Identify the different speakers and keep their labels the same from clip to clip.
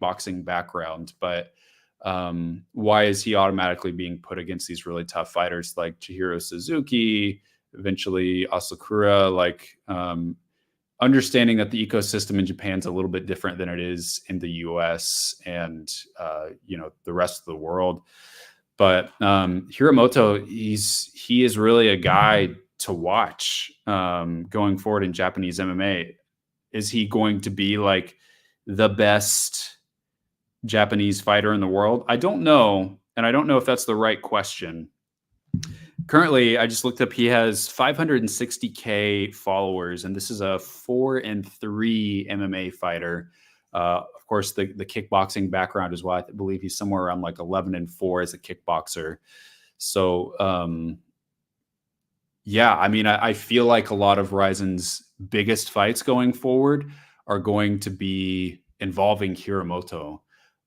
Speaker 1: kickboxing background, but why is he automatically being put against these really tough fighters like Chihiro Suzuki, eventually Asakura? Like, understanding that the ecosystem in Japan's a little bit different than it is in the US and, the rest of the world. But Hiromoto, he is really a guy to watch going forward in Japanese MMA. Is he going to be like the best Japanese fighter in the world? I don't know. And I don't know if that's the right question. Currently, I just looked up, he has 560K followers, and this is a 4-3 MMA fighter. Of course, the kickboxing background as well. I believe he's somewhere around like 11-4 as a kickboxer. So, yeah, I mean, I feel like a lot of RIZIN's biggest fights going forward are going to be involving Hiromoto.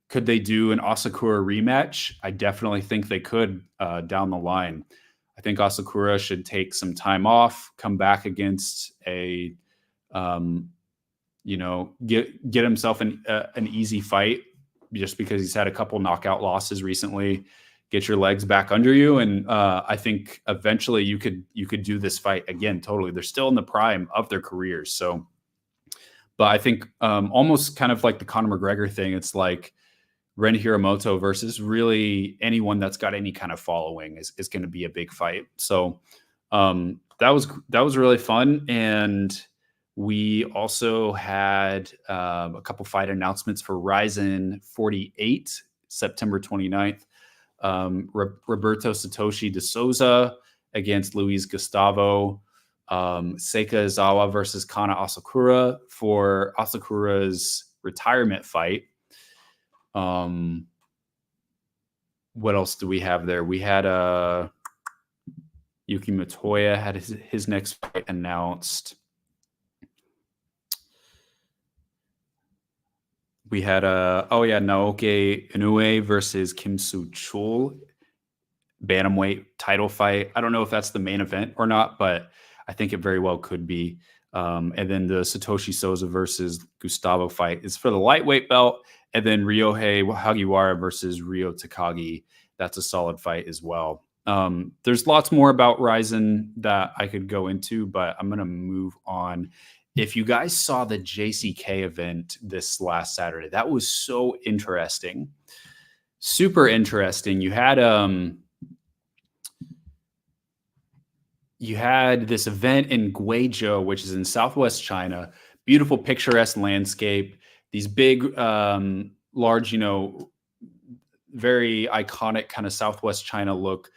Speaker 1: Could they do an Asakura rematch? I definitely think they could down the line. I think Asakura should take some time off, come back against a, get himself an easy fight, just because he's had a couple knockout losses recently. Get your legs back under you, and I think eventually you could do this fight again. Totally, they're still in the prime of their careers. So, but I think almost kind of like the Conor McGregor thing. It's like Ren Hiromoto versus really anyone that's got any kind of following is going to be a big fight. So that was really fun. And we also had a couple fight announcements for RIZIN 48, September 29th. Roberto Satoshi de Souza against Luis Gustavo. Seika Izawa versus Kana Asakura for Asakura's retirement fight. What else do we have there? We had Yuki Matoya had his next fight announced. We had Naoki Inoue versus Kim Soo Chul, bantamweight title fight. I don't know if that's the main event or not, but I think it very well could be. And then the Satoshi Souza versus Gustavo fight is for the lightweight belt. And then Ryohei Hagiwara versus Ryo Takagi. That's a solid fight as well. There's lots more about RIZIN that I could go into, but I'm going to move on. If you guys saw the JCK event this last Saturday, that was so interesting. Super interesting. You had this event in Guizhou, which is in southwest China. Beautiful, picturesque landscape. These big, large, very iconic kind of southwest China look,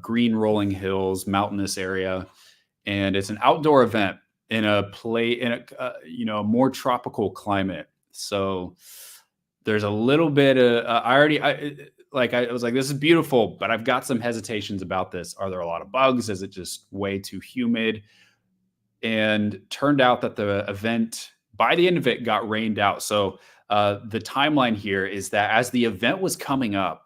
Speaker 1: green rolling hills, mountainous area. And it's an outdoor event in a more tropical climate. So there's a little bit of, I was like, this is beautiful, but I've got some hesitations about this. Are there a lot of bugs? Is it just way too humid? And turned out that the event, by the end of it, got rained out. So the timeline here is that as the event was coming up,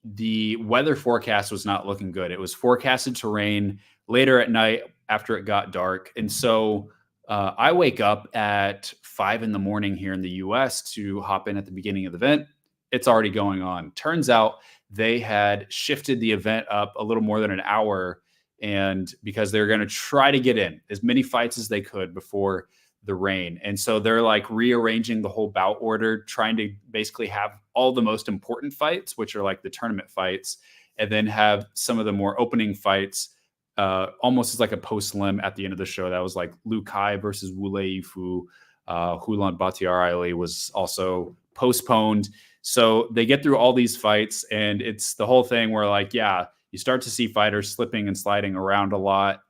Speaker 1: the weather forecast was not looking good. It was forecasted to rain later at night after it got dark. And so I wake up at 5 a.m. here in the US to hop in at the beginning of the event. It's already going on. Turns out they had shifted the event up a little more than an hour, and because they're going to try to get in as many fights as they could before the rain. And so they're like rearranging the whole bout order, trying to basically have all the most important fights, which are like the tournament fights, and then have some of the more opening fights almost as like a post-lim at the end of the show. That was like Liu Kai versus Wu Lei Yifu. Hulan Batiar was also postponed. So they get through all these fights, and it's the whole thing where, like, yeah, you start to see fighters slipping and sliding around a lot.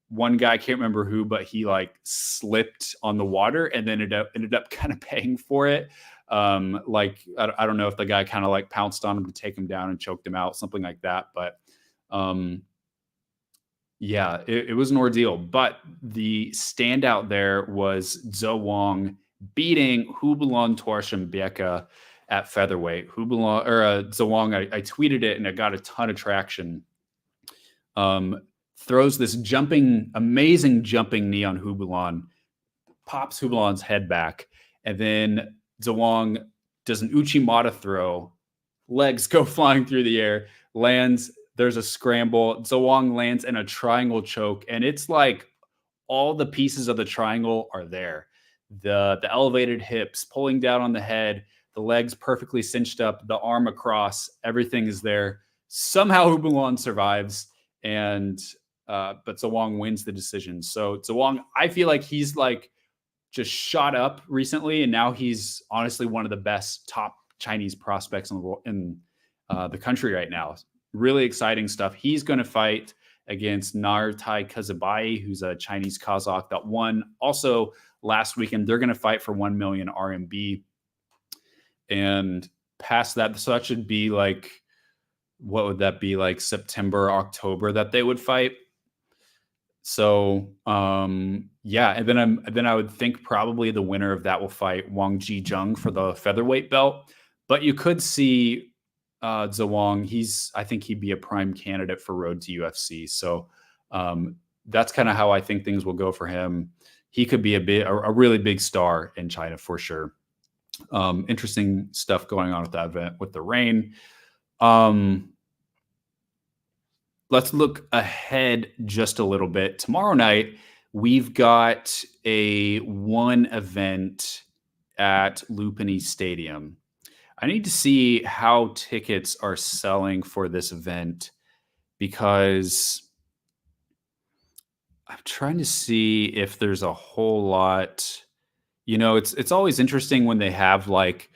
Speaker 1: One guy, I can't remember who, but he like slipped on the water and then ended up kind of paying for it. I don't know if the guy kind of like pounced on him to take him down and choked him out, something like that. But yeah, it was an ordeal. But the standout there was Zhou Wong beating Hubulon Torshambieka at featherweight. Zhou Wong, I tweeted it and it got a ton of traction. Throws this amazing jumping knee on Hubulon, pops Hubulon's head back, And then Zhuang does an Uchimata throw, legs go flying through the air, lands, there's a scramble, Zhuang lands in a triangle choke, and it's like all the pieces of the triangle are there. The elevated hips, pulling down on the head, the legs perfectly cinched up, the arm across, everything is there. Somehow Hubulon survives, and but Zhuang wins the decision. So Zhuang, I feel like he's like just shot up recently, and now he's honestly one of the best top Chinese prospects in the country right now. Really exciting stuff. He's going to fight against Nartai Kazabai, who's a Chinese Kazakh that won also last weekend. They're going to fight for 1 million RMB. And past that, so that should be like, what would that be, like September, October that they would fight? So yeah, and then I would think probably the winner of that will fight Wang Jizheng for the featherweight belt. But you could see Zhuang. I think he'd be a prime candidate for road to UFC. So that's kind of how I think things will go for him. He could be a really big star in China for sure. Interesting stuff going on with that event with the rain. Let's look ahead just a little bit. Tomorrow night, we've got a ONE event at Lupini Stadium. I need to see how tickets are selling for this event because I'm trying to see if there's a whole lot. It's always interesting when they have like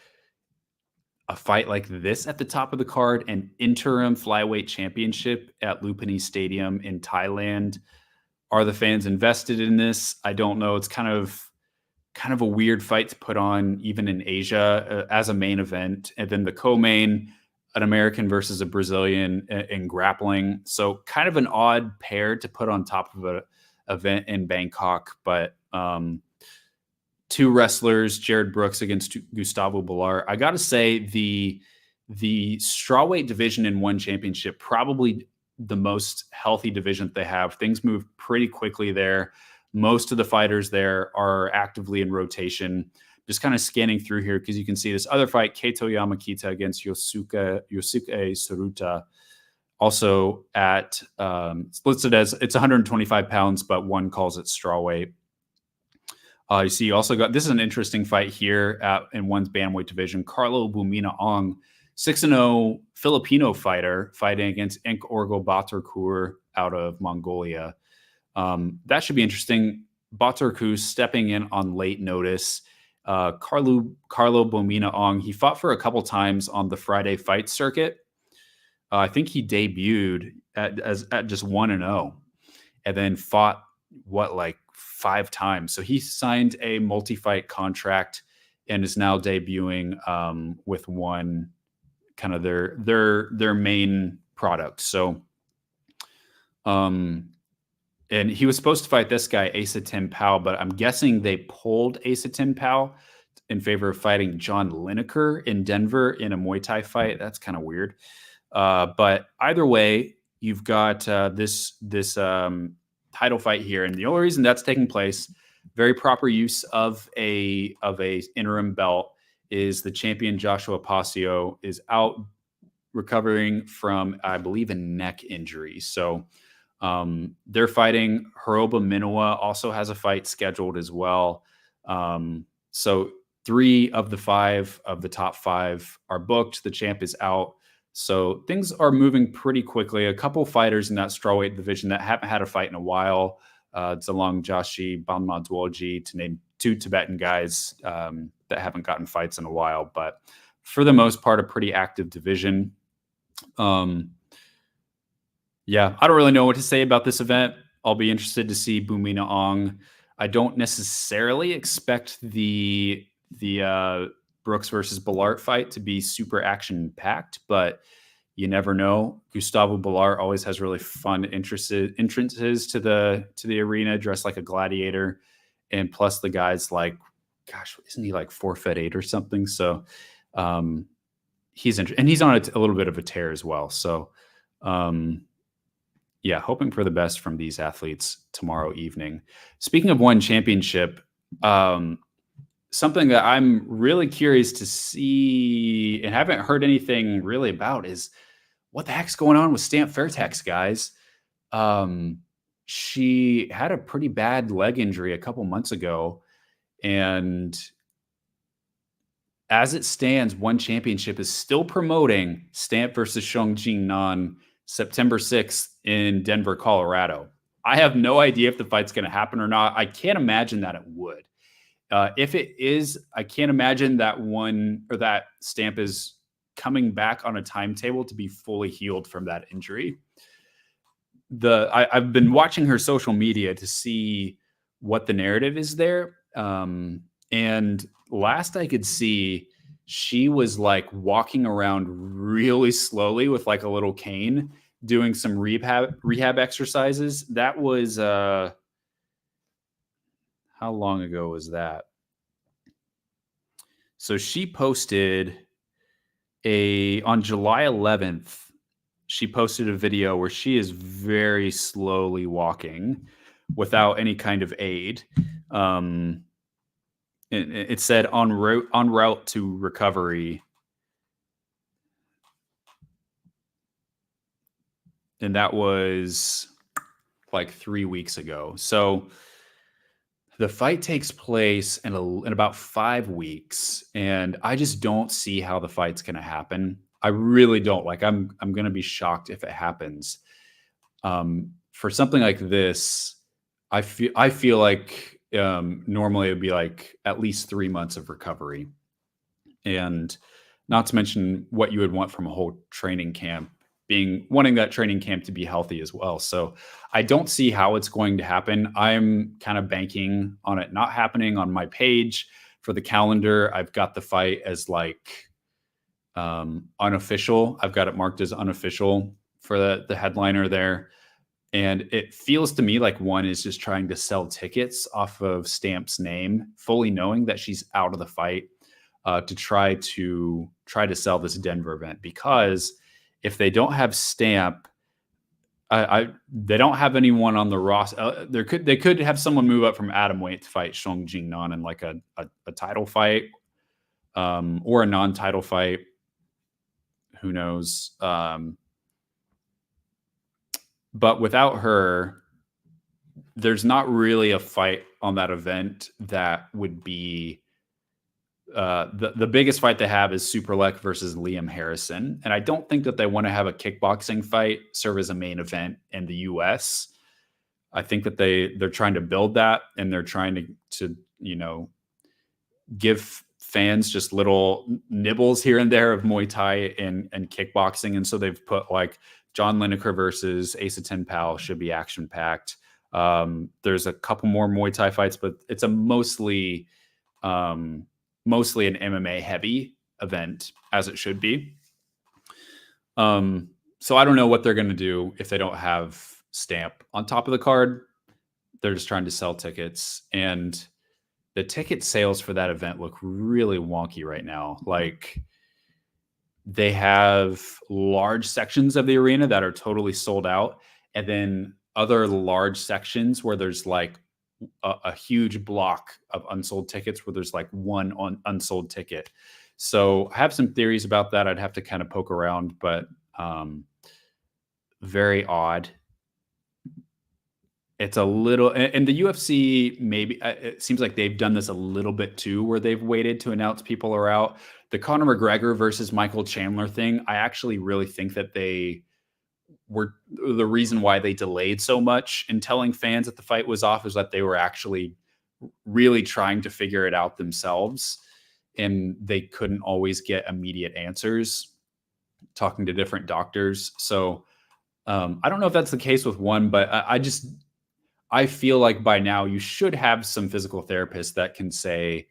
Speaker 1: a fight like this at the top of the card, an interim flyweight championship at Lupini Stadium in Thailand. Are the fans invested in this? I don't know. It's kind of a weird fight to put on even in Asia as a main event. And then the co-main, an American versus a Brazilian in grappling. So kind of an odd pair to put on top of an event in Bangkok. But two wrestlers, Jared Brooks against Gustavo Bilar. I got to say the strawweight division in ONE Championship, probably the most healthy division that they have. Things move pretty quickly there. Most of the fighters there are actively in rotation. Just kind of scanning through here because you can see this other fight, Keito Yamakita against Yosuke Suruta, also at it's listed as it's 125 pounds, but ONE calls it strawweight. You see, you also got, this is an interesting fight here in ONE's bantamweight division. Carlo Bumina Ong, 6-0 Filipino fighter, fighting against Enk Orgo Baturkur out of Mongolia. That should be interesting. Baturkur stepping in on late notice. Carlo Bumina Ong, he fought for a couple times on the Friday fight circuit. I think he debuted at just 1-0 and then fought like 5 times. So he signed a multi-fight contract and is now debuting with ONE, kind of their main product. So, and he was supposed to fight this guy, Asa Tim Pao, but I'm guessing they pulled Asa Tim Pao in favor of fighting John Lineker in Denver in a Muay Thai fight. That's kind of weird. But either way, you've got this title fight here, and the only reason that's taking place, very proper use of a interim belt, is the champion Joshua Pasio is out recovering from, I believe, a neck injury. So they're fighting. Hiroba Minowa also has a fight scheduled as well. So 3 of the top 5 are booked. The champ is out. So things are moving pretty quickly. A couple fighters in that strawweight division that haven't had a fight in a while. Zalong Jashi, Banma Dwalji, to name 2 Tibetan guys that haven't gotten fights in a while. But for the most part, a pretty active division. Yeah, I don't really know what to say about this event. I'll be interested to see Bumina Ong. I don't necessarily expect the Brooks versus Bilar fight to be super action-packed, but you never know. Gustavo Bilar always has really fun entrances to the arena, dressed like a gladiator, and plus the guy's like, gosh, isn't he like 4'8" or something? So he's and he's on a little bit of a tear as well. So yeah, hoping for the best from these athletes tomorrow evening. Speaking of ONE Championship, something that I'm really curious to see and haven't heard anything really about is what the heck's going on with Stamp Fairtex, guys. Um, she had a pretty bad leg injury a couple months ago, and as it stands, One Championship is still promoting Stamp versus Jing Nan September 6th in Denver, Colorado. I have no idea if the fight's going to happen or not. I can't imagine that it would. If it is, I can't imagine that one or that Stamp is coming back on a timetable to be fully healed from that injury. I've been watching her social media to see what the narrative is there. And last I could see, she was like walking around really slowly with like a little cane, doing some rehab exercises. That was how long ago was that? So she posted on July 11th, she posted a video where she is very slowly walking without any kind of aid. It said en route to recovery. And that was like 3 weeks ago. So the fight takes place in about 5 weeks, and I just don't see how the fight's going to happen. I really don't. Like, I'm going to be shocked if it happens. For something like this, I feel like normally it would be like at least 3 months of recovery, and not to mention what you would want from a whole training camp, wanting that training camp to be healthy as well. So I don't see how it's going to happen. I'm kind of banking on it not happening. On my page for the calendar, I've got the fight as like unofficial. I've got it marked as unofficial for the headliner there. And it feels to me like One is just trying to sell tickets off of Stamp's name, fully knowing that she's out of the fight, to try to sell this Denver event. Because if they don't have Stamp, they don't have anyone on the roster. They could have someone move up from atomweight to fight Jing Nan in like a title fight, or a non-title fight. Who knows? But without her, there's not really a fight on that event that would be the biggest fight they have is Superlek versus Liam Harrison. And I don't think that they want to have a kickboxing fight serve as a main event in the US. I think that they're trying to build that, and they're trying to give fans just little nibbles here and there of Muay Thai and kickboxing. And so they've put like John Lineker versus Asa Tenpal should be action packed. There's a couple more Muay Thai fights, but it's a mostly an MMA heavy event, as it should be. So I don't know what they're going to do if they don't have Stamp on top of the card. They're just trying to sell tickets, and the ticket sales for that event look really wonky right now. Like, they have large sections of the arena that are totally sold out, and then other large sections where there's like a huge block of unsold tickets where there's like one unsold ticket. So I have some theories about that. I'd have to kind of poke around, but very odd. It's a little, and the UFC, maybe it seems like they've done this a little bit too, where they've waited to announce people are out. The Conor McGregor versus Michael Chandler thing, I actually really think that they were the reason why they delayed so much in telling fans that the fight was off, is that they were actually really trying to figure it out themselves, and they couldn't always get immediate answers talking to different doctors. So I don't know if that's the case with One, but I feel like by now you should have some physical therapists that can say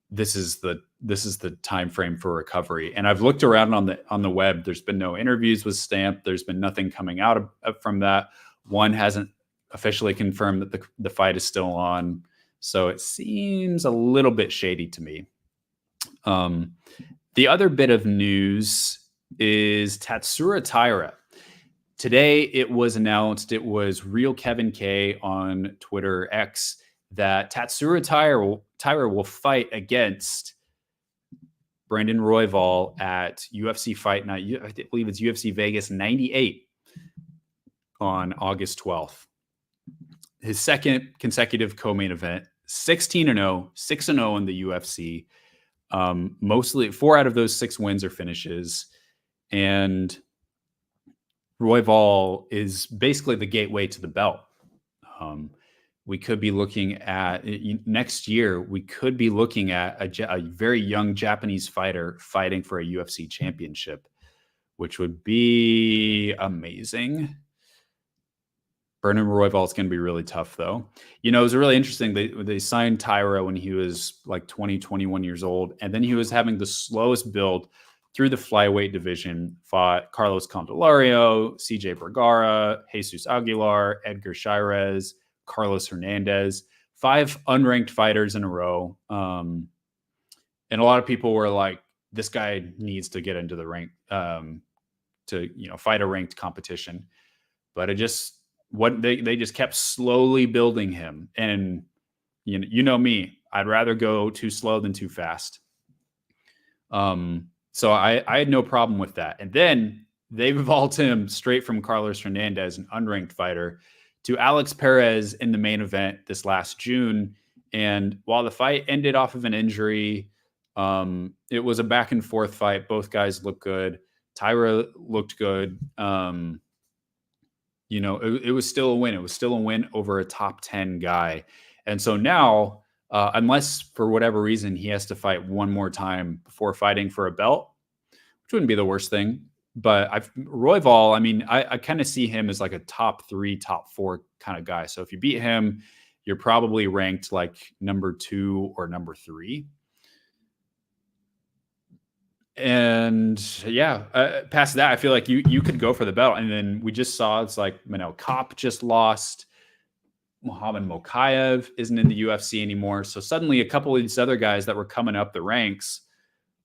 Speaker 1: this is the time frame for recovery. And I've looked around on the web. There's been no interviews with Stamp. There's been nothing coming out from that. One hasn't officially confirmed that the fight is still on. So it seems a little bit shady to me. The other bit of news is Tatsuro Taira. Today, it was announced, it was Real Kevin K on Twitter X, that Tatsuro Taira will fight against Brandon Royval at UFC Fight Night. I believe it's UFC Vegas 98 on August 12th. His second consecutive co-main event, 16-0, 6-0 in the UFC. Mostly 4 out of those 6 wins are finishes. And Royval is basically the gateway to the belt. We could be looking at next year, we could be looking at a very young Japanese fighter fighting for a UFC championship, which would be amazing. Brandon Royval is going to be really tough, though. You know, it was really interesting. They signed Taira when he was like 20, 21 years old, and then he was having the slowest build through the flyweight division. Fought Carlos Candelario, CJ Vergara, Jesus Aguilar, Edgar Chairez, Carlos Hernandez, 5 unranked fighters in a row. And a lot of people were like, this guy needs to get into the rank to, fight a ranked competition. But it just, they just kept slowly building him. And you know me, I'd rather go too slow than too fast. So I had no problem with that. And then they vaulted him straight from Carlos Hernandez, an unranked fighter, to Alex Perez in the main event this last June. And while the fight ended off of an injury, it was a back and forth fight. Both guys looked good. Taira looked good. It was still a win. It was still a win over a top 10 guy. And so now, unless for whatever reason he has to fight one more time before fighting for a belt, which wouldn't be the worst thing. But Royval, I mean, I kind of see him as like a top 3, top 4 kind of guy. So if you beat him, you're probably ranked like number 2 or number 3. And yeah, past that, I feel like you could go for the belt. And then we just saw it's like Manel Kape just lost. Muhammad Mokaev isn't in the UFC anymore. So suddenly a couple of these other guys that were coming up the ranks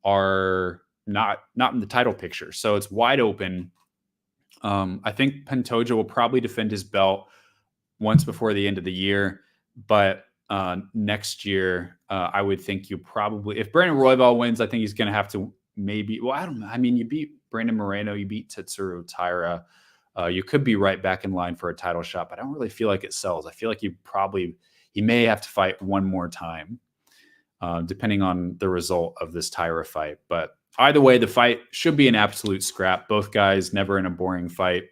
Speaker 1: are not in the title picture. So it's wide open. I think Pantoja will probably defend his belt once before the end of the year. But next year, I would think you probably, if Brandon Royval wins, I think he's going to have to maybe, well, I don't know. I mean, you beat Brandon Moreno, you beat Tatsuro Taira. You could be right back in line for a title shot, but I don't really feel like it sells. I feel like he may have to fight one more time, depending on the result of this Taira fight. But either way, the fight should be an absolute scrap. Both guys never in a boring fight.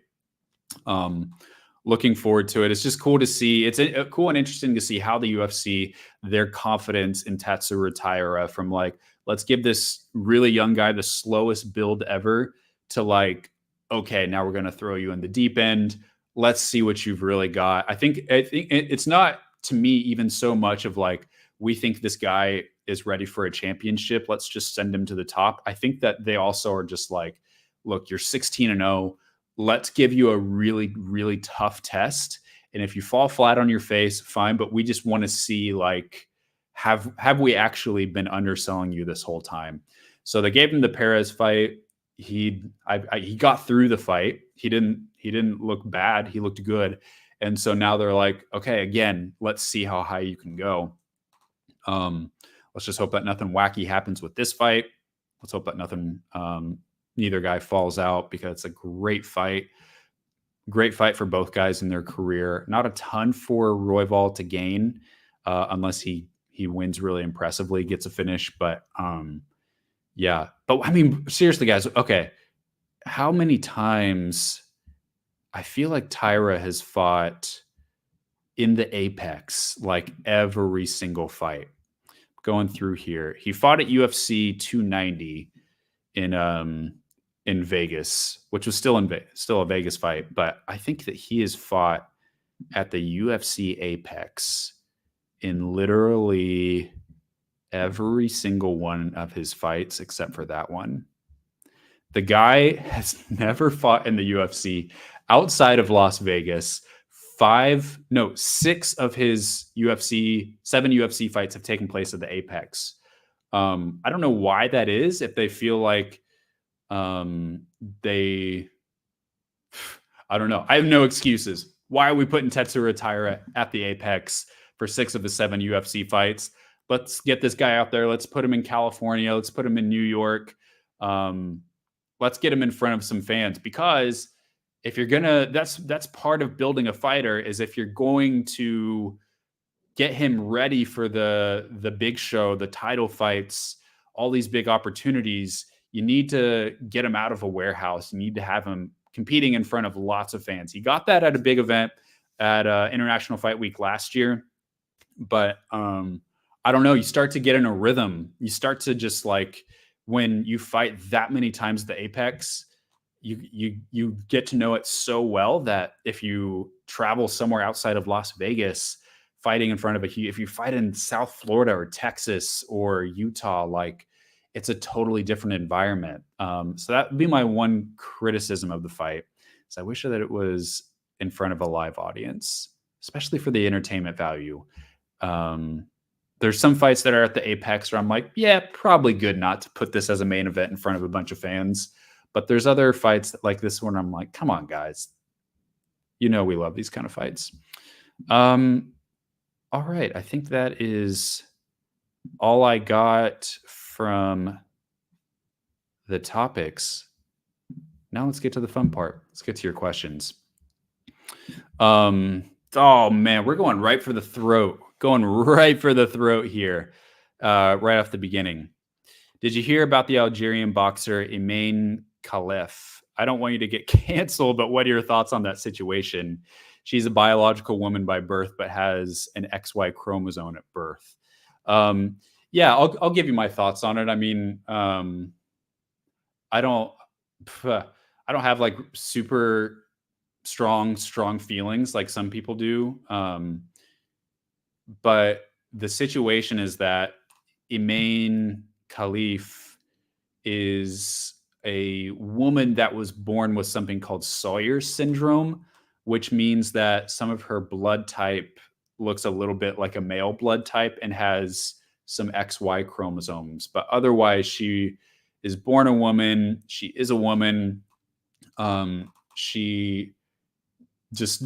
Speaker 1: Looking forward to it. It's just cool to see. It's cool and interesting to see how the UFC, their confidence in Tatsuro Taira from like, let's give this really young guy the slowest build ever to like, okay, now we're going to throw you in the deep end. Let's see what you've really got. I think it's not, to me, even so much of like, we think this guy is ready for a championship. Let's just send him to the top. I think that they also are just like, look, you're 16-0. Let's give you a really, really tough test. And if you fall flat on your face, fine. But we just want to see, like, have we actually been underselling you this whole time? So they gave him the Perez fight. He got through the fight. He didn't look bad. He looked good. And so now they're like, okay, again, let's see how high you can go. Let's just hope that nothing wacky happens with this fight. Let's hope that neither guy falls out, because it's a great fight. Great fight for both guys in their career. Not a ton for Royval to gain, unless he wins really impressively, gets a finish. But yeah. But I mean, seriously, guys, okay. How many times I feel like Taira has fought in the Apex, like every single fight? Going through here, he fought at UFC 290 in Vegas, which was still a Vegas fight. But I think that he has fought at the UFC Apex in literally every single one of his fights except for that one. The guy has never fought in the UFC outside of Las Vegas. 6 of his 7 UFC fights have taken place at the Apex. I don't know why that is. If they feel like I don't know. I have no excuses. Why are we putting Tatsuro Taira at the Apex? for 6 of the 7 UFC fights. Let's get this guy out there. Let's put him in California. Let's put him in New York. Let's get him in front of some fans, because if you're gonna, that's part of building a fighter, is if you're going to get him ready for the big show, the title fights, all these big opportunities, you need to get him out of a warehouse. You need to have him competing in front of lots of fans. He got that at a big event at International Fight Week last year. But I don't know, you start to get in a rhythm. You start to just like, when you fight that many times at the apex, you get to know it so well that if you travel somewhere outside of Las Vegas, fighting in front of if you fight in South Florida or Texas or Utah, like, it's a totally different environment. So that would be my one criticism of the fight. So I wish that it was in front of a live audience, especially for the entertainment value. There's some fights that are at the apex where I'm like, yeah, probably good not to put this as a main event in front of a bunch of fans. But there's other fights that, like this one, I'm like, come on, guys. You know we love these kind of fights. All right. I think that is all I got from the topics. Now let's get to the fun part. Let's get to your questions. Oh, man, we're going right for the throat. Going right for the throat here, right off the beginning. Did you hear about the Algerian boxer Imaine Khalif? I don't want you to get canceled, but what are your thoughts on that situation? She's a biological woman by birth, but has an XY chromosome at birth. Yeah, I'll give you my thoughts on it. I mean, I don't have like super strong feelings like some people do. But the situation is that Imaine Khalif is a woman that was born with something called Sawyer's syndrome, which means that some of her blood type looks a little bit like a male blood type and has some XY chromosomes. But otherwise, she is born a woman. She is a woman. She just,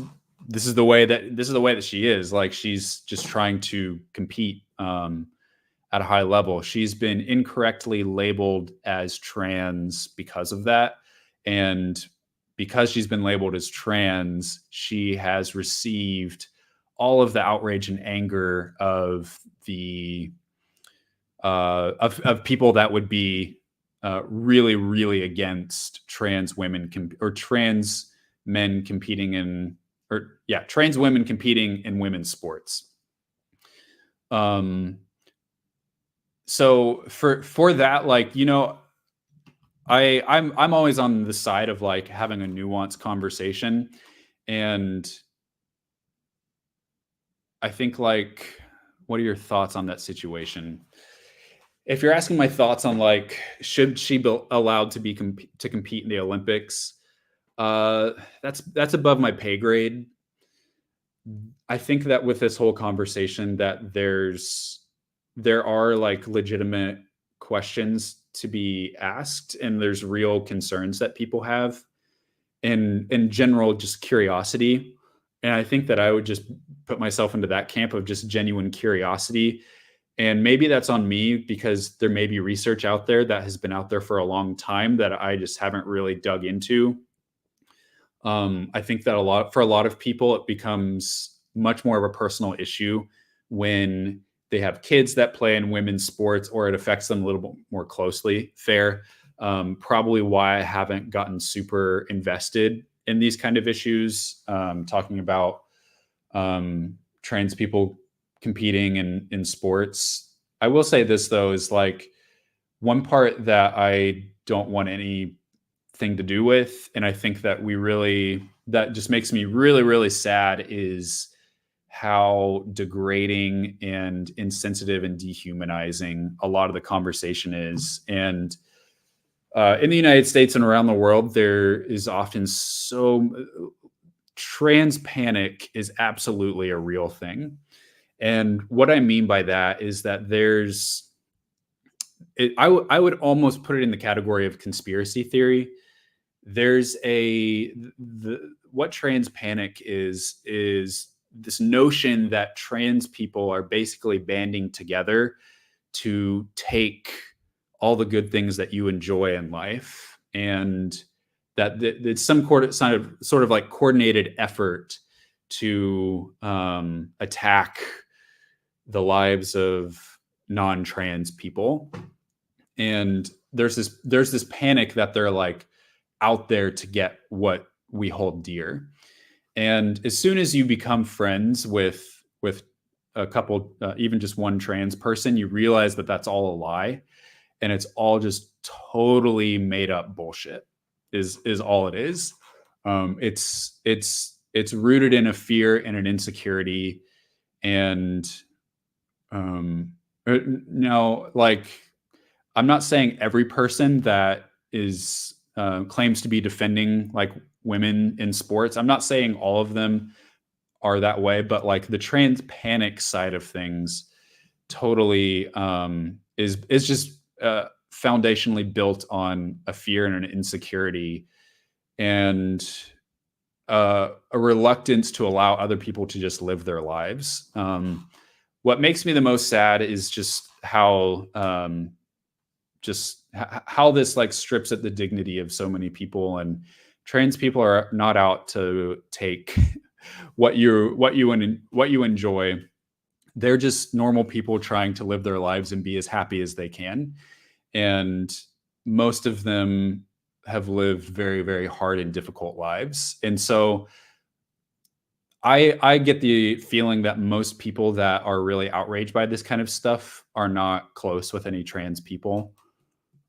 Speaker 1: this is the way that she is. Like, she's just trying to compete at a high level. She's been incorrectly labeled as trans because of that. And because she's been labeled as trans, she has received all of the outrage and anger of the of people that would be really, really against trans women or trans men competing in, or yeah, trans women competing in women's sports. So for that, like, you know, I'm always on the side of like having a nuanced conversation. And I think, like, what are your thoughts on that situation? If you're asking my thoughts on like, should she be allowed to compete in the Olympics? That's above my pay grade. I think that with this whole conversation that there are like legitimate questions to be asked, and there's real concerns that people have, and in general, just curiosity. And I think that I would just put myself into that camp of just genuine curiosity. And maybe that's on me, because there may be research out there that has been out there for a long time that I just haven't really dug into. I think that for a lot of people, it becomes much more of a personal issue when they have kids that play in women's sports, or it affects them a little bit more closely. Fair. Probably why I haven't gotten super invested in these kind of issues, talking about trans people competing in sports. I will say this, though, is like one part that I don't want anything to do with, and I think that that just makes me really, really sad, is how degrading and insensitive and dehumanizing a lot of the conversation is. And in the United States and around the world, there is often trans panic is absolutely a real thing. And what I mean by that is that I would almost put it in the category of conspiracy theory. There's what trans panic is this notion that trans people are basically banding together to take all the good things that you enjoy in life, and that it's some sort of like coordinated effort to attack the lives of non-trans people. And there's this panic that they're like out there to get what we hold dear. And as soon as you become friends with a couple, even just one trans person, you realize that that's all a lie, and it's all just totally made up bullshit. Is all it is. It's rooted in a fear and an insecurity, and no, like, I'm not saying every person that is claims to be defending like women in sports, I'm not saying all of them are that way, but like the trans panic side of things totally is just foundationally built on a fear and an insecurity, and a reluctance to allow other people to just live their lives. What makes me the most sad is just how this like strips at the dignity of so many people, and trans people are not out to take what you enjoy. They're just normal people trying to live their lives and be as happy as they can. And most of them have lived very, very hard and difficult lives. And so I get the feeling that most people that are really outraged by this kind of stuff are not close with any trans people.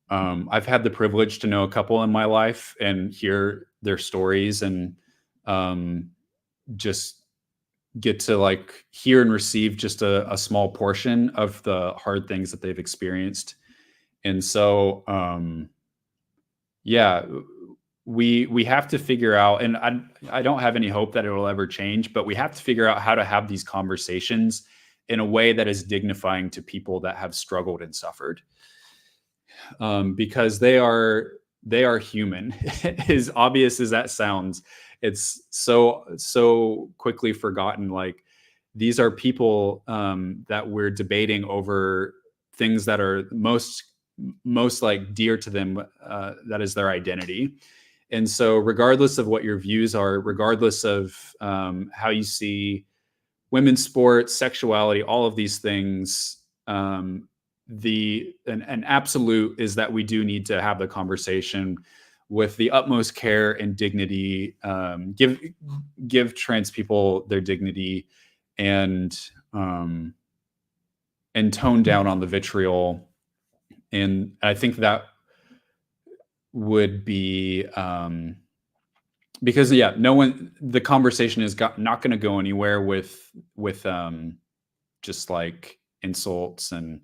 Speaker 1: I've had the privilege to know a couple in my life and hear their stories, and just get to like hear and receive just a small portion of the hard things that they've experienced. And so, yeah, we have to figure out, and I don't have any hope that it will ever change, but we have to figure out how to have these conversations in a way that is dignifying to people that have struggled and suffered. Because they are human. As obvious as that sounds, it's so quickly forgotten. Like, these are people that we're debating over things that are most like dear to them. That is their identity. And so regardless of what your views are, regardless of how you see women's sports, sexuality, all of these things, an absolute is that we do need to have the conversation with the utmost care and dignity. Give trans people their dignity, and tone down on the vitriol. And I think that would be because the conversation is not going to go anywhere with just like insults and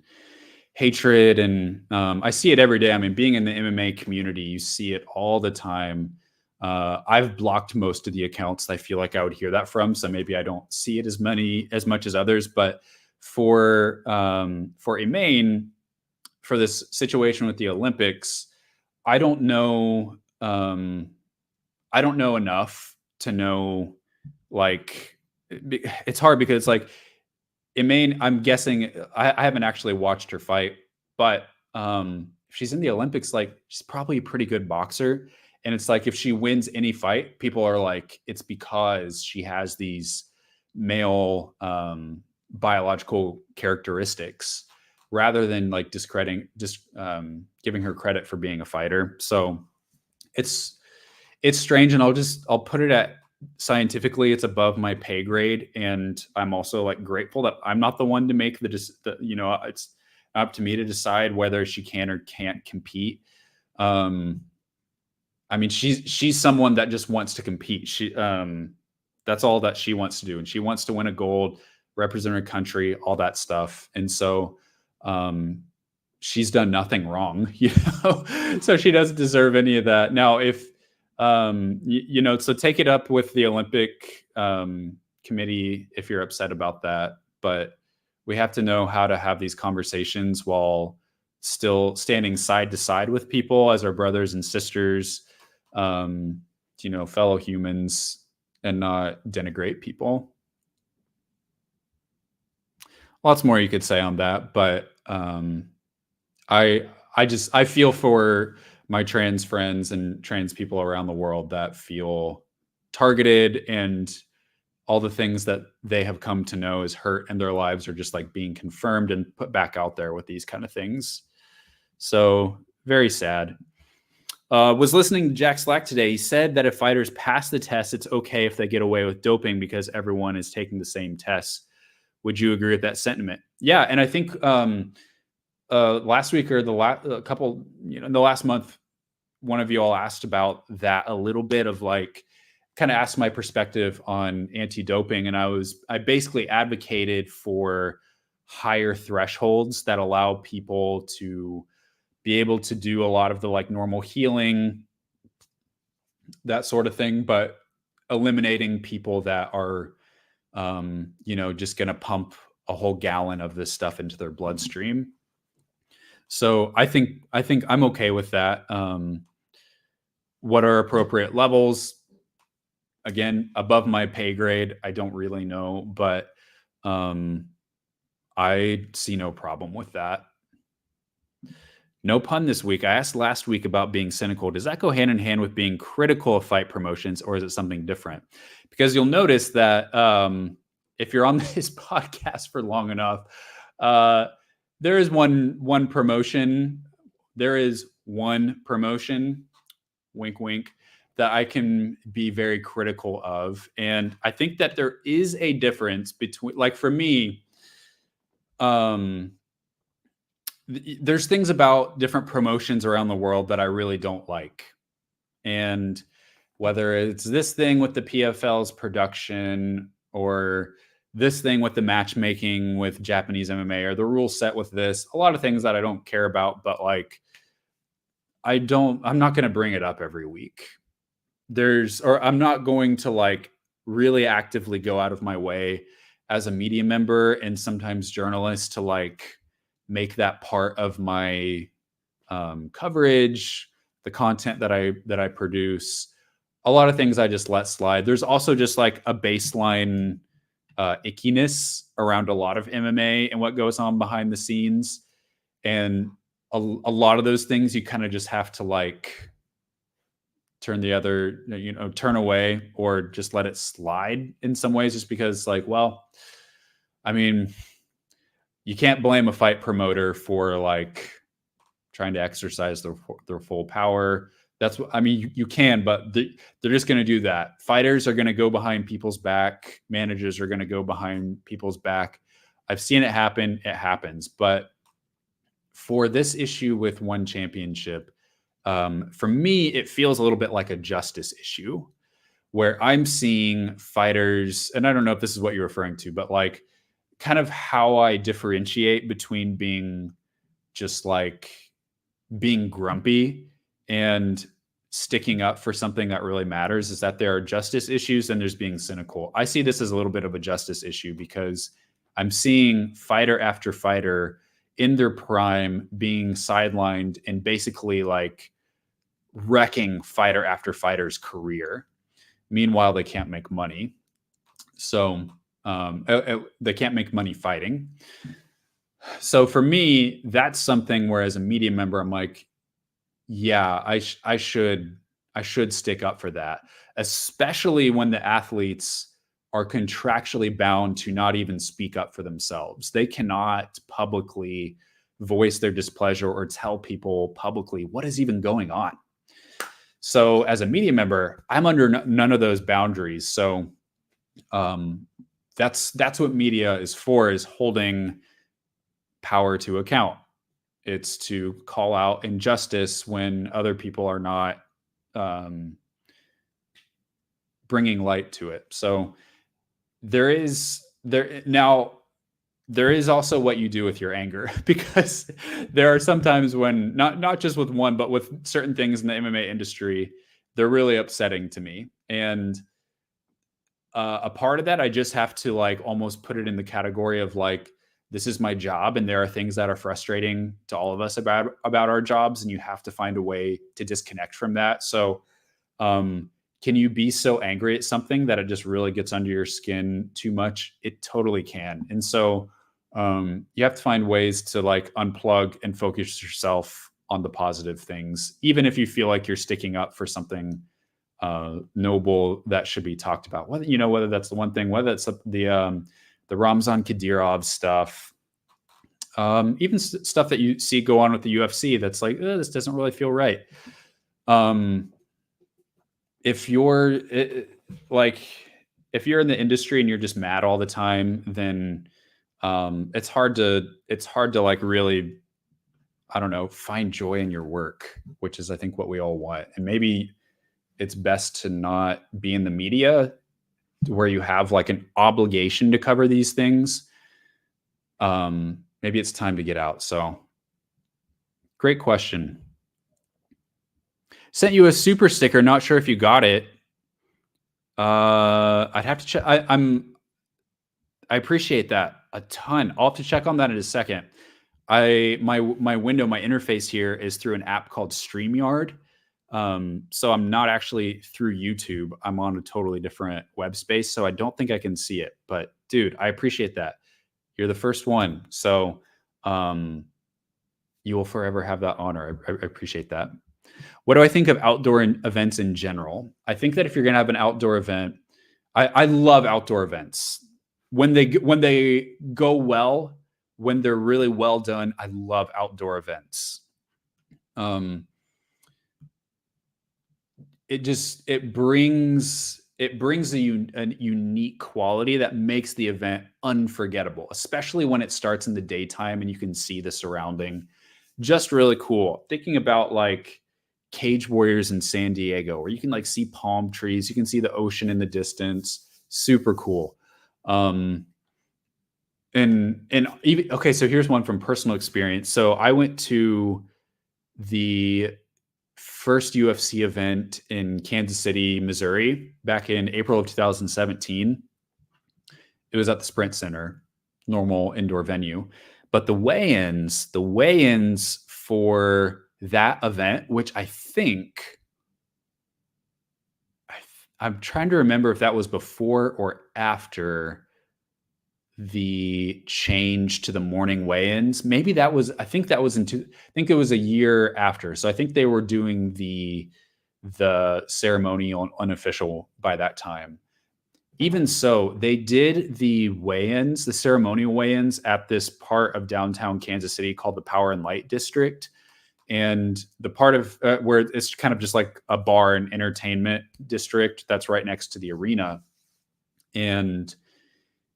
Speaker 1: hatred. And I see it every day. I mean, being in the MMA community, you see it all the time. I've blocked most of the accounts I feel like I would hear that from, so maybe I don't see it as much as others. But for Emain, for this situation with the Olympics, I don't know enough to know, like, it's hard because it's like, Emain, I'm guessing, I haven't actually watched her fight, but if she's in the Olympics, like, she's probably a pretty good boxer. And it's like, if she wins any fight, people are like, it's because she has these male biological characteristics, rather than like discrediting, giving her credit for being a fighter. So it's strange. And I'll put it at, scientifically, it's above my pay grade. And I'm also like grateful that I'm not the one to make it's up to me to decide whether she can or can't compete. I mean, she's someone that just wants to compete. That's all that she wants to do. And she wants to win a gold, represent her country, all that stuff. And so, she's done nothing wrong, so she doesn't deserve any of that. Now, if, so take it up with the Olympic committee if you're upset about that. But we have to know how to have these conversations while still standing side to side with people as our brothers and sisters, fellow humans, and not denigrate people. lots more you could say on that, but I feel for my trans friends and trans people around the world that feel targeted, and all the things that they have come to know as hurt in their lives are just like being confirmed and put back out there with these kind of things. So very sad. Was listening to Jack Slack today. He said that if fighters pass the test, it's okay if they get away with doping because everyone is taking the same tests. Would you agree with that sentiment? Yeah, and I think last week or the last month, one of you all asked about that a little bit, of like, kind of asked my perspective on anti-doping, and I basically advocated for higher thresholds that allow people to be able to do a lot of the like normal healing, that sort of thing, but eliminating people that are just going to pump a whole gallon of this stuff into their bloodstream. So I think I'm okay with that. What are appropriate levels? Again, above my pay grade, I don't really know, but I see no problem with that. No pun this week. I asked last week about being cynical. Does that go hand in hand with being critical of fight promotions, or is it something different? Because you'll notice that if you're on this podcast for long enough, there is one promotion. There is one promotion, wink, wink, that I can be very critical of. And I think that there is a difference between, like, for me, there's things about different promotions around the world that I really don't like. And whether it's this thing with the PFL's production, or this thing with the matchmaking with Japanese MMA, or the rule set with this, a lot of things that I don't care about, but like, I'm not going to bring it up every week. I'm not going to like really actively go out of my way as a media member and sometimes journalist to like make that part of my coverage, the content that I produce. A lot of things I just let slide. There's also just like a baseline ickiness around a lot of MMA and what goes on behind the scenes. And a lot of those things you kind of just have to like turn away, or just let it slide in some ways, just because like, well, I mean, you can't blame a fight promoter for like trying to exercise their full power. That's what I mean. You can, but they're just going to do that. Fighters are going to go behind people's back. Managers are going to go behind people's back. I've seen it happen. It happens. But for this issue with one championship, for me, it feels a little bit like a justice issue, where I'm seeing fighters, and I don't know if this is what you're referring to, but like kind of how I differentiate between being just like being grumpy and sticking up for something that really matters, is that there are justice issues and there's being cynical. I see this as a little bit of a justice issue, because I'm seeing fighter after fighter in their prime being sidelined and basically like wrecking fighter after fighter's career. Meanwhile, they can't make money. So they can't make money fighting. So for me, that's something where as a media member, I'm like, yeah, I should stick up for that, especially when the athletes are contractually bound to not even speak up for themselves. They cannot publicly voice their displeasure or tell people publicly what is even going on. So as a media member, I'm under none of those boundaries. So that's what media is for, is holding power to account. It's to call out injustice when other people are not bringing light to it. So there is also what you do with your anger, because there are sometimes when not just with one, but with certain things in the MMA industry, they're really upsetting to me. And a part of that, I just have to like almost put it in the category of like, this is my job, and there are things that are frustrating to all of us about our jobs, and you have to find a way to disconnect from that. So can you be so angry at something that it just really gets under your skin too much? It totally can. And so You have to find ways to like unplug and focus yourself on the positive things, even if you feel like you're sticking up for something noble that should be talked about. Whether whether that's the one thing, whether it's the Ramzan Kadyrov stuff, even stuff that you see go on with the UFC that's like, this doesn't really feel right. If you're like, if you're in the industry and you're just mad all the time, then it's hard to like really, I don't know, find joy in your work, which is I think what we all want. And maybe it's best to not be in the media where you have like an obligation to cover these things. Maybe it's time to get out. So great question. Sent you a super sticker. Not sure if you got it. I'd have to check. I appreciate that a ton. I'll have to check on that in a second. My window, my interface here is through an app called StreamYard. So I'm not actually through YouTube. I'm on a totally different web space, so I don't think I can see it. But dude, I appreciate that. You're the first one. So you will forever have that honor. I appreciate that. What do I think of outdoor events in general? I think that if you're going to have an outdoor event, I love outdoor events. When they go well, when they're really well done, I love outdoor events. It brings a unique quality that makes the event unforgettable, especially when it starts in the daytime and you can see the surrounding. Just really cool. Thinking about like Cage Warriors in San Diego, where you can like see palm trees, you can see the ocean in the distance. Super cool. And even, okay, so here's one from personal experience. So I went to the first UFC event in Kansas City, Missouri, back in April of 2017. It was at the Sprint Center, normal indoor venue. But the weigh-ins for that event, which I think, I'm trying to remember if that was before or after the change to the morning weigh-ins. Maybe that was, I think that was I think it was a year after. So I think they were doing the ceremonial unofficial by that time. Even so, they did the weigh-ins, the ceremonial weigh-ins at this part of downtown Kansas City called the Power and Light District. And the part of where it's kind of just like a bar and entertainment district that's right next to the arena. And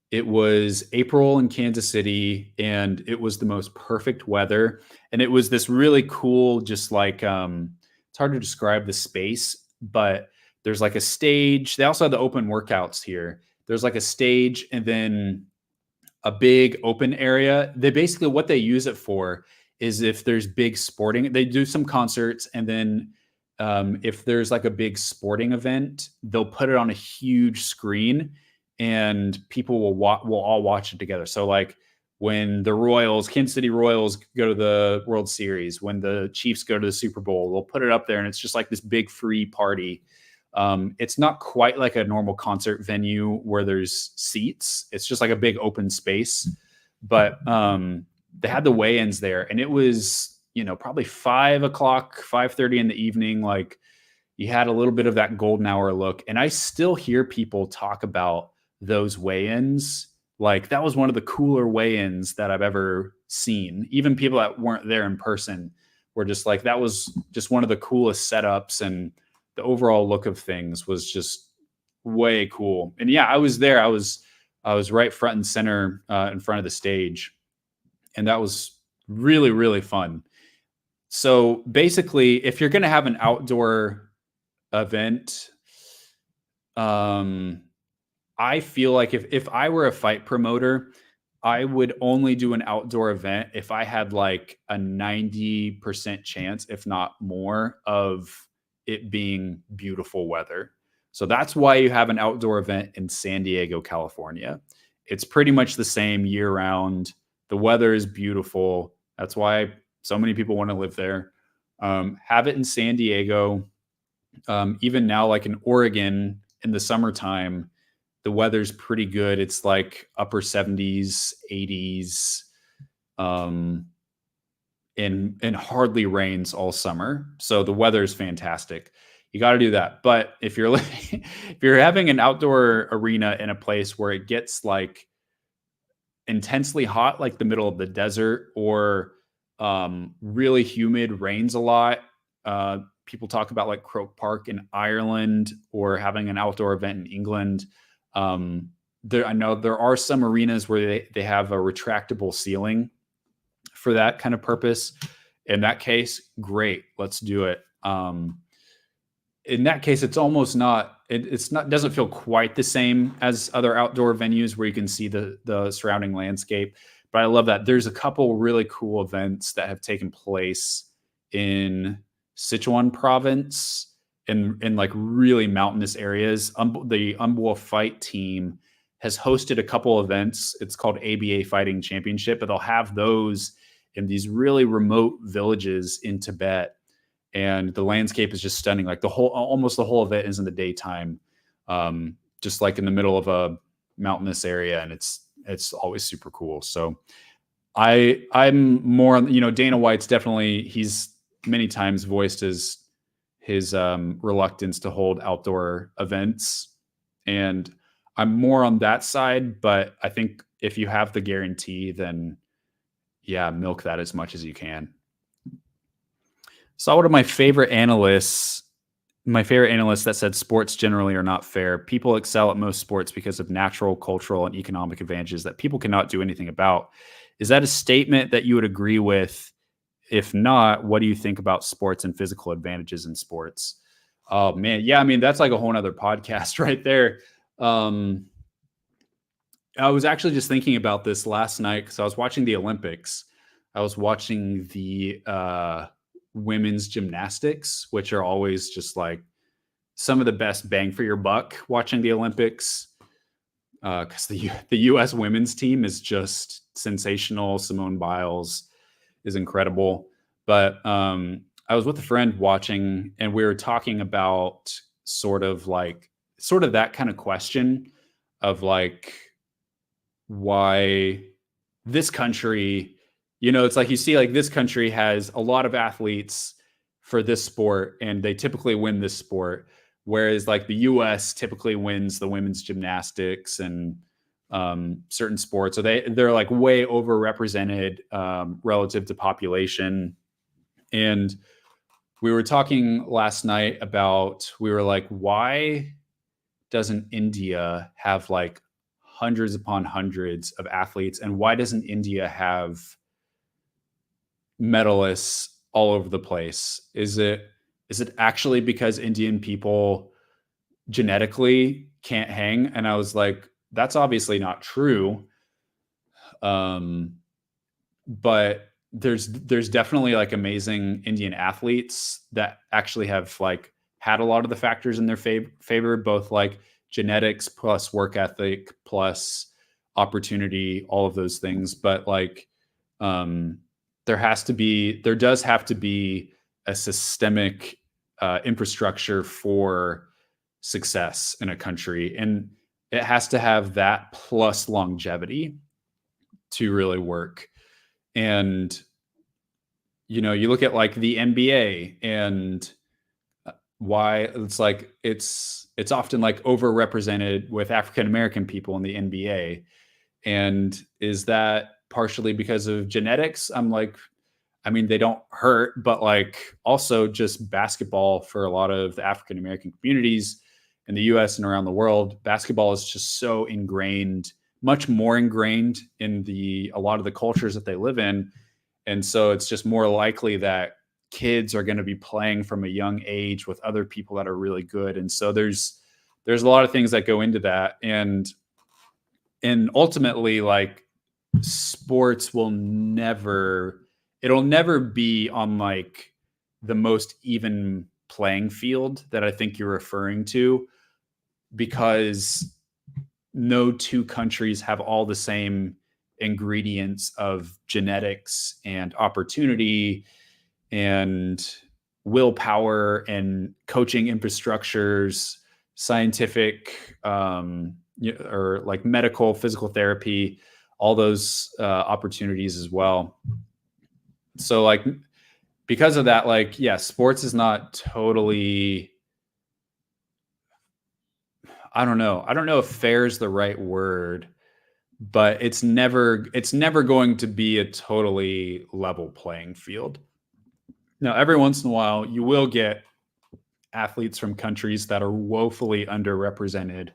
Speaker 1: it was April in Kansas City, and it was the most perfect weather. And it was this really cool, just like, it's hard to describe the space, but there's like a stage. They also have the open workouts here. There's like a stage and then a big open area. They basically, what they use it for is if there's big sporting, they do some concerts. And then if there's like a big sporting event, they'll put it on a huge screen and people will all watch it together. So like when the Royals, Kansas City Royals go to the World Series, when the Chiefs go to the Super Bowl, they'll put it up there and it's just like this big free party. It's not quite like a normal concert venue where there's seats. It's just like a big open space. But they had the weigh-ins there, and it was, probably 5 o'clock, 5:30 in the evening. Like you had a little bit of that golden hour look. And I still hear people talk about those weigh-ins. Like that was one of the cooler weigh-ins that I've ever seen. Even people that weren't there in person were just like, that was just one of the coolest setups, and the overall look of things was just way cool. And yeah, I was there. I was right front and center in front of the stage. And that was really, really fun. So basically, if you're going to have an outdoor event, I feel like if I were a fight promoter, I would only do an outdoor event if I had like a 90% chance, if not more, of it being beautiful weather. So that's why you have an outdoor event in San Diego, California. It's pretty much the same year round. The weather is beautiful. That's why so many people want to live there. Have it in San Diego. Even now, like in Oregon in the summertime, The weather's pretty good. It's like upper 70s, 80s, and hardly rains all summer. So the weather is fantastic. You got to do that. But if you're if you're having an outdoor arena in a place where it gets like intensely hot, like the middle of the desert, or really humid, rains a lot. People talk about like Croke Park in Ireland, or having an outdoor event in England. I know there are some arenas where they have a retractable ceiling for that kind of purpose. In that case, great, let's do it. In that case, it's almost not, it's not, doesn't feel quite the same as other outdoor venues where you can see the surrounding landscape. But I love that. There's a couple really cool events that have taken place in Sichuan province, in like really mountainous areas. The Umbo Fight team has hosted a couple events. It's called ABA Fighting Championship, but they'll have those in these really remote villages in Tibet. And the landscape is just stunning. Like almost the whole event is in the daytime, just like in the middle of a mountainous area. And it's always super cool. So I'm more on, Dana White's definitely, he's many times voiced his reluctance to hold outdoor events. And I'm more on that side, but I think if you have the guarantee, then yeah, milk that as much as you can. So one of my favorite analysts that said sports generally are not fair. People excel at most sports because of natural, cultural, and economic advantages that people cannot do anything about. Is that a statement that you would agree with? If not, what do you think about sports and physical advantages in sports? Oh man, yeah, I mean, that's like a whole nother podcast right there. I was actually just thinking about this last night because I was watching the Olympics. I was watching the women's gymnastics, which are always just like some of the best bang for your buck watching the Olympics. Because the U.S. women's team is just sensational. Simone Biles is incredible. But I was with a friend watching, and we were talking about sort of that kind of question of like, why this country, it's like you see like this country has a lot of athletes for this sport and they typically win this sport, whereas like the US typically wins the women's gymnastics and certain sports. So they're like way overrepresented relative to population. And we were talking last night about, we were like, why doesn't India have like hundreds upon hundreds of athletes? And why doesn't India have medalists all over the place? Is it actually because Indian people genetically can't hang? And I was like, that's obviously not true. But there's definitely like amazing Indian athletes that actually have like had a lot of the factors in their favor, both like genetics plus work ethic plus opportunity, all of those things. But like, there does have to be a systemic infrastructure for success in a country, and it has to have that plus longevity to really work. And you look at like the NBA and why it's like it's often like overrepresented with African American people in the NBA. And is that partially because of genetics? I'm like, I mean, they don't hurt, but like also just basketball for a lot of the African American communities in the US and around the world, basketball is just so ingrained, much more ingrained in a lot of the cultures that they live in. And so it's just more likely that kids are going to be playing from a young age with other people that are really good. And so there's a lot of things that go into that. And ultimately, like, sports it'll never be on like the most even playing field that I think you're referring to, because no two countries have all the same ingredients of genetics and opportunity and willpower and coaching infrastructures, scientific or like medical, physical therapy, all those opportunities as well. So like, because of that, like, yeah, sports is not totally, I don't know if fair is the right word, but it's never going to be a totally level playing field. Now, every once in a while, you will get athletes from countries that are woefully underrepresented.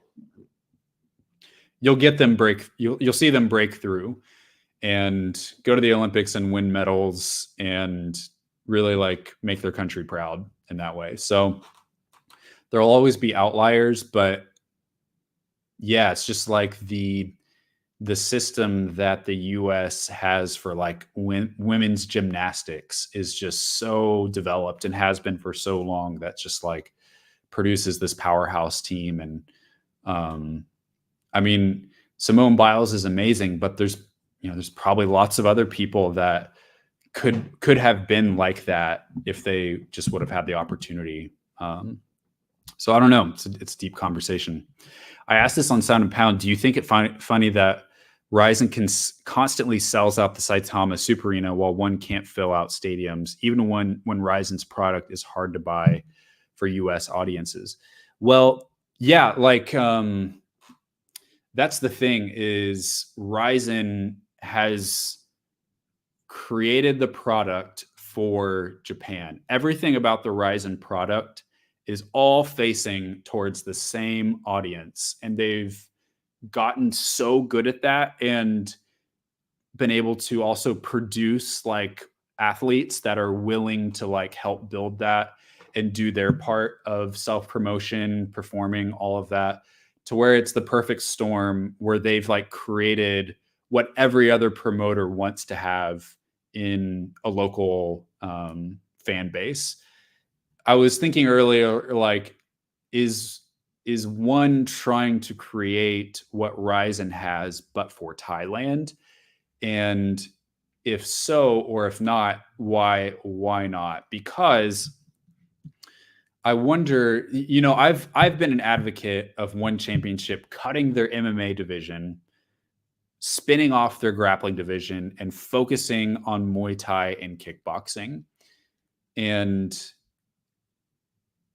Speaker 1: You'll get them you'll see them break through and go to the Olympics and win medals and really like make their country proud in that way. So there'll always be outliers, but yeah, it's just like the system that the US has for like women's gymnastics is just so developed and has been for so long that just like produces this powerhouse team. And I mean, Simone Biles is amazing, but there's probably lots of other people that could have been like that if they just would have had the opportunity. So I don't know. It's a deep conversation. I asked this on Sound and Pound. Do you think it funny that RIZIN constantly sells out the Saitama Super Arena while ONE can't fill out stadiums, even when RIZIN's product is hard to buy for US audiences? Well, yeah, like that's the thing, is RIZIN has created the product for Japan. Everything about the RIZIN product is all facing towards the same audience. And they've gotten so good at that and been able to also produce like athletes that are willing to like help build that and do their part of self-promotion, performing, all of that, to where it's the perfect storm where they've like created what every other promoter wants to have in a local fan base. I was thinking earlier, like, is ONE trying to create what RIZIN has, but for Thailand? And if so, or if not, why not? Because I wonder, I've been an advocate of ONE Championship cutting their MMA division, spinning off their grappling division, and focusing on Muay Thai and kickboxing.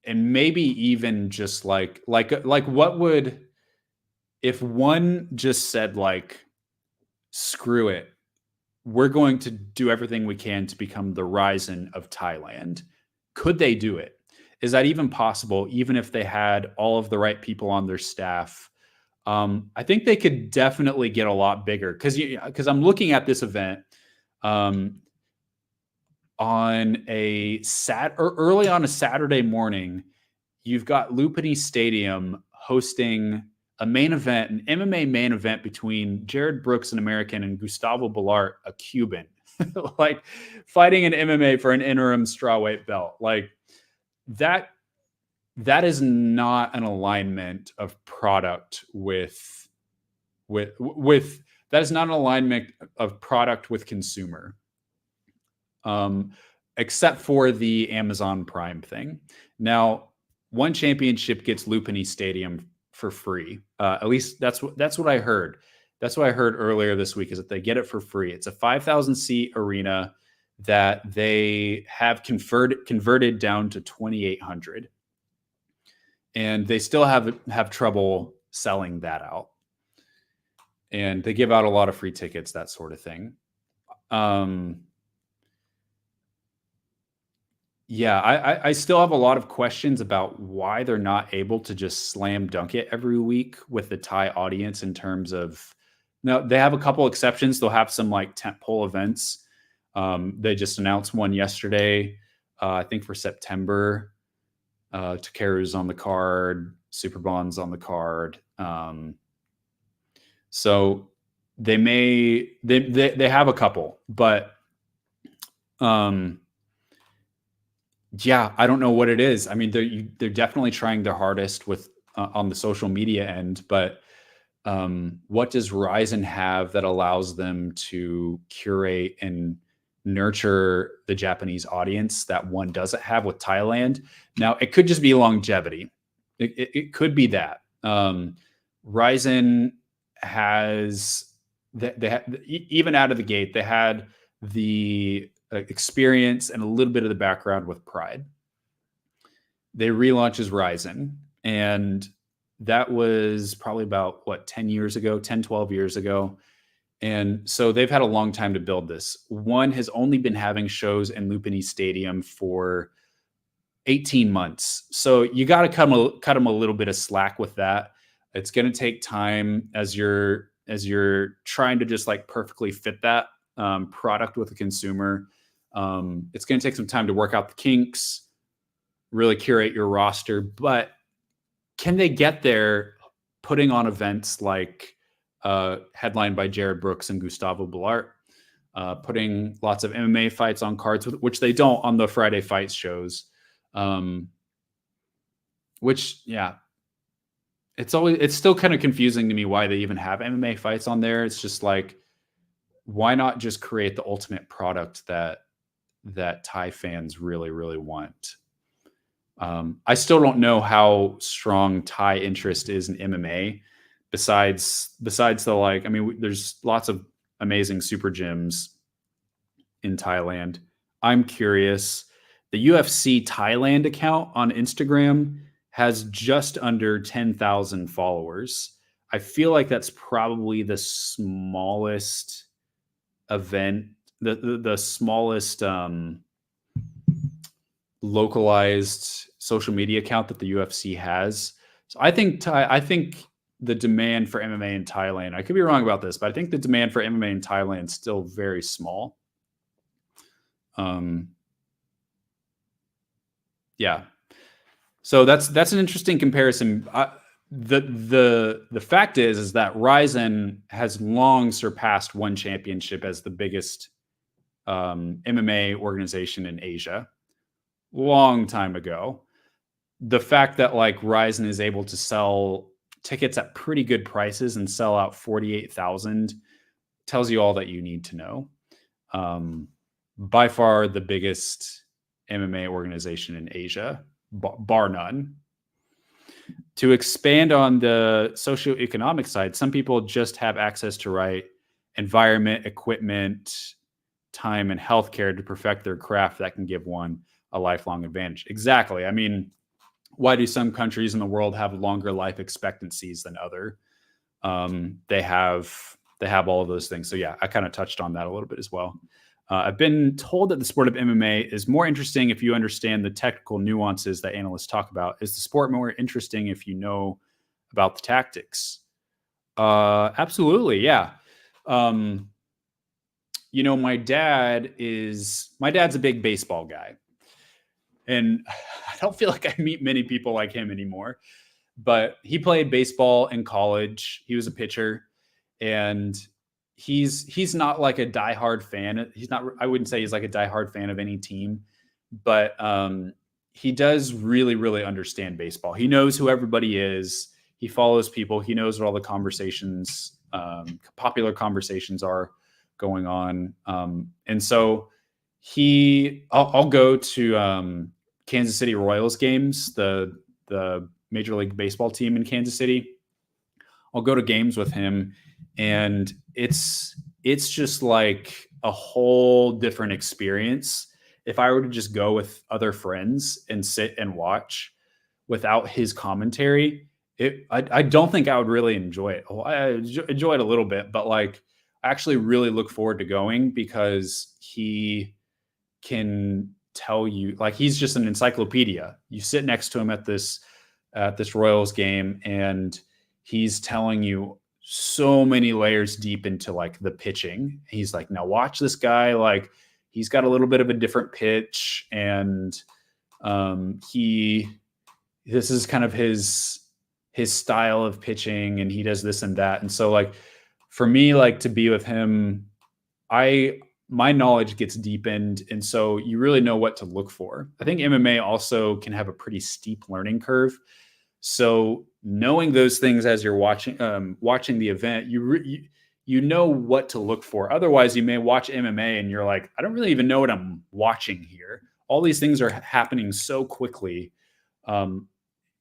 Speaker 1: And maybe even just like what would, if ONE just said like, screw it, we're going to do everything we can to become the RIZIN of Thailand? Could they do it? Is that even possible, even if they had all of the right people on their staff? I think they could definitely get a lot bigger, because I'm looking at this event on early on a Saturday morning. You've got Lupini Stadium hosting a main event, an MMA main event between Jared Brooks, an American, and Gustavo Ballart, a Cuban, like fighting in MMA for an interim strawweight belt. Like that is not an alignment of product with that is not an alignment of product with consumer. Except for the Amazon Prime thing. Now, ONE Championship gets Lupini Stadium for free. At least that's what I heard. That's what I heard earlier this week, is that they get it for free. It's a 5,000 seat arena that they have converted down to 2,800, and they still have trouble selling that out. And they give out a lot of free tickets, that sort of thing. Yeah, I still have a lot of questions about why they're not able to just slam dunk it every week with the Thai audience, in terms of, now they have a couple exceptions. They'll have some like tentpole events. They just announced one yesterday, I think for September. Takeru's on the card, Super Bond's on the card. So they have a couple, but yeah, I don't know what it is. I mean, they're definitely trying their hardest with on the social media end, but what does RIZIN have that allows them to curate and nurture the Japanese audience that ONE doesn't have with Thailand? Now, it could just be longevity. It could be that. RIZIN has even out of the gate, they had the experience and a little bit of the background with Pride. They relaunch as RIZIN, and that was probably about 10 years ago, 10, 12 years ago. And so they've had a long time to build this. One has only been having shows in Lumpini Stadium for 18 months. So you got to cut them a little bit of slack with that. It's going to take time as you're trying to just like perfectly fit that product with the consumer. It's going to take some time to work out the kinks, really curate your roster. But can they get there putting on events like headlined by Jared Brooks and Gustavo Blart, putting lots of MMA fights on cards, which they don't on the Friday Fights shows. Which, yeah, it's still kind of confusing to me why they even have MMA fights on there. It's just like, why not just create the ultimate product that Thai fans really, really want? I still don't know how strong Thai interest is in MMA. Besides the like, I mean, there's lots of amazing super gyms in Thailand. I'm curious. The UFC Thailand account on Instagram has just under 10,000 followers. I feel like that's probably the smallest event, the smallest localized social media account that the UFC has. So I think the demand for MMA in Thailand, I could be wrong about this, but I think the demand for MMA in Thailand is still very small. Yeah. So that's an interesting comparison. The fact is that RIZIN has long surpassed One Championship as the biggest MMA organization in Asia. Long time ago. The fact that like RIZIN is able to sell tickets at pretty good prices and sell out 48,000 tells you all that you need to know. By far the biggest MMA organization in Asia, bar none. To expand on the socioeconomic side, some people just have access to right environment, equipment, time, and healthcare to perfect their craft that can give one a lifelong advantage. Exactly. I mean, why do some countries in the world have longer life expectancies than other? They have all of those things. So yeah, I kind of touched on that a little bit as well. I've been told that the sport of MMA is more interesting if you understand the technical nuances that analysts talk about. Is the sport more interesting if you know about the tactics? Absolutely, yeah. You know, my dad's a big baseball guy. And I don't feel like I meet many people like him anymore. But he played baseball in college. He was a pitcher. And he's not like a diehard fan. I wouldn't say he's like a diehard fan of any team. But he does really, really understand baseball. He knows who everybody is. He follows people. He knows what all the conversations, popular conversations are going on. And so I'll go to Kansas City Royals games, the Major League Baseball team in Kansas City. I'll go to games with him, and it's just like a whole different experience. If I were to just go with other friends and sit and watch without his commentary, I don't think I would really enjoy it. I enjoy it a little bit, but like I actually really look forward to going because he can tell you, like, he's just an encyclopedia. You sit next to him at this Royals game, and he's telling you so many layers deep into like the pitching. He's like, now watch this guy. Like, he's got a little bit of a different pitch, and this is kind of his style of pitching, and he does this and that. And so like for me, like to be with him, my knowledge gets deepened. And so you really know what to look for. I think MMA also can have a pretty steep learning curve. So knowing those things as you're watching the event, you know what to look for. Otherwise, you may watch MMA and you're like, I don't really even know what I'm watching here. All these things are happening so quickly.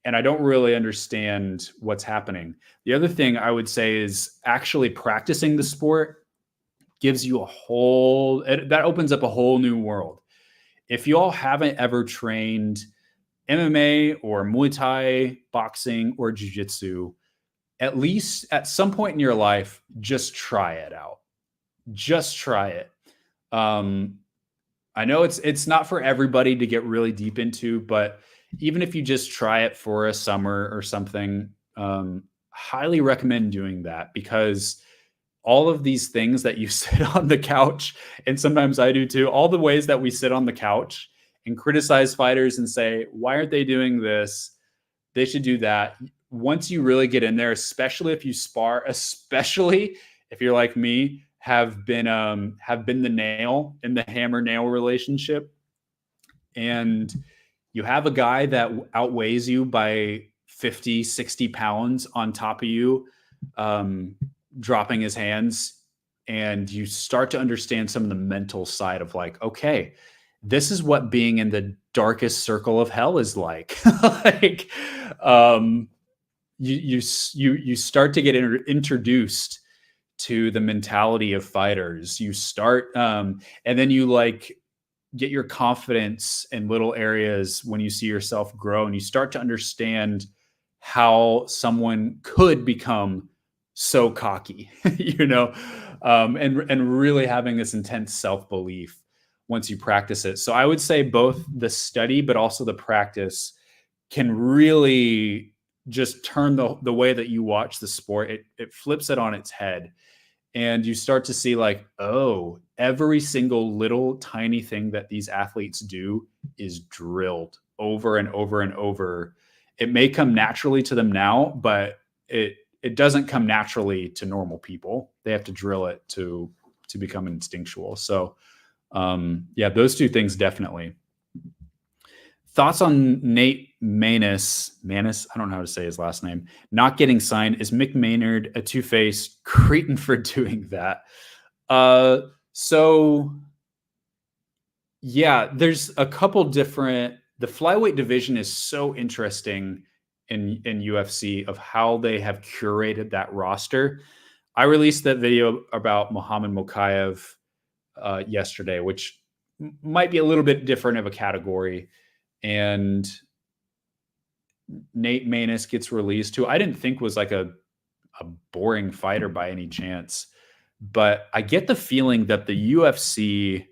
Speaker 1: and I don't really understand what's happening. The other thing I would say is actually practicing the sport gives you that opens up a whole new world. If you all haven't ever trained MMA or Muay Thai, boxing, or jiu-jitsu, at least at some point in your life, just try it out. Just try it. I know it's not for everybody to get really deep into, but even if you just try it for a summer or something, highly recommend doing that, because all of these things that you sit on the couch, and sometimes I do too, all the ways that we sit on the couch and criticize fighters and say, why aren't they doing this? They should do that. Once you really get in there, especially if you spar, especially if you're like me, have been the nail in the hammer nail relationship, and you have a guy that outweighs you by 50, 60 pounds on top of you, dropping his hands, and you start to understand some of the mental side of like, okay, this is what being in the darkest circle of hell is like. Like, you start to get introduced to the mentality of fighters. You start, and then you like get your confidence in little areas when you see yourself grow, and you start to understand how someone could become so cocky, and really having this intense self-belief once you practice it. So I would say both the study, but also the practice can really just turn the way that you watch the sport. It flips it on its head. And you start to see like, oh, every single little tiny thing that these athletes do is drilled over and over and over. It may come naturally to them now, but it doesn't come naturally to normal people. They have to drill it to become instinctual. So yeah, those two things definitely. Thoughts on Nate Maness? I don't know how to say his last name. Not getting signed. Is Mick Maynard a two-faced cretin for doing that? So yeah, there's a couple different. The flyweight division is so interesting in UFC of how they have curated that roster. I released that video about Muhammad Mokaev yesterday, which might be a little bit different of a category. And Nate Maness gets released, who I didn't think was like a boring fighter by any chance. But I get the feeling that the UFC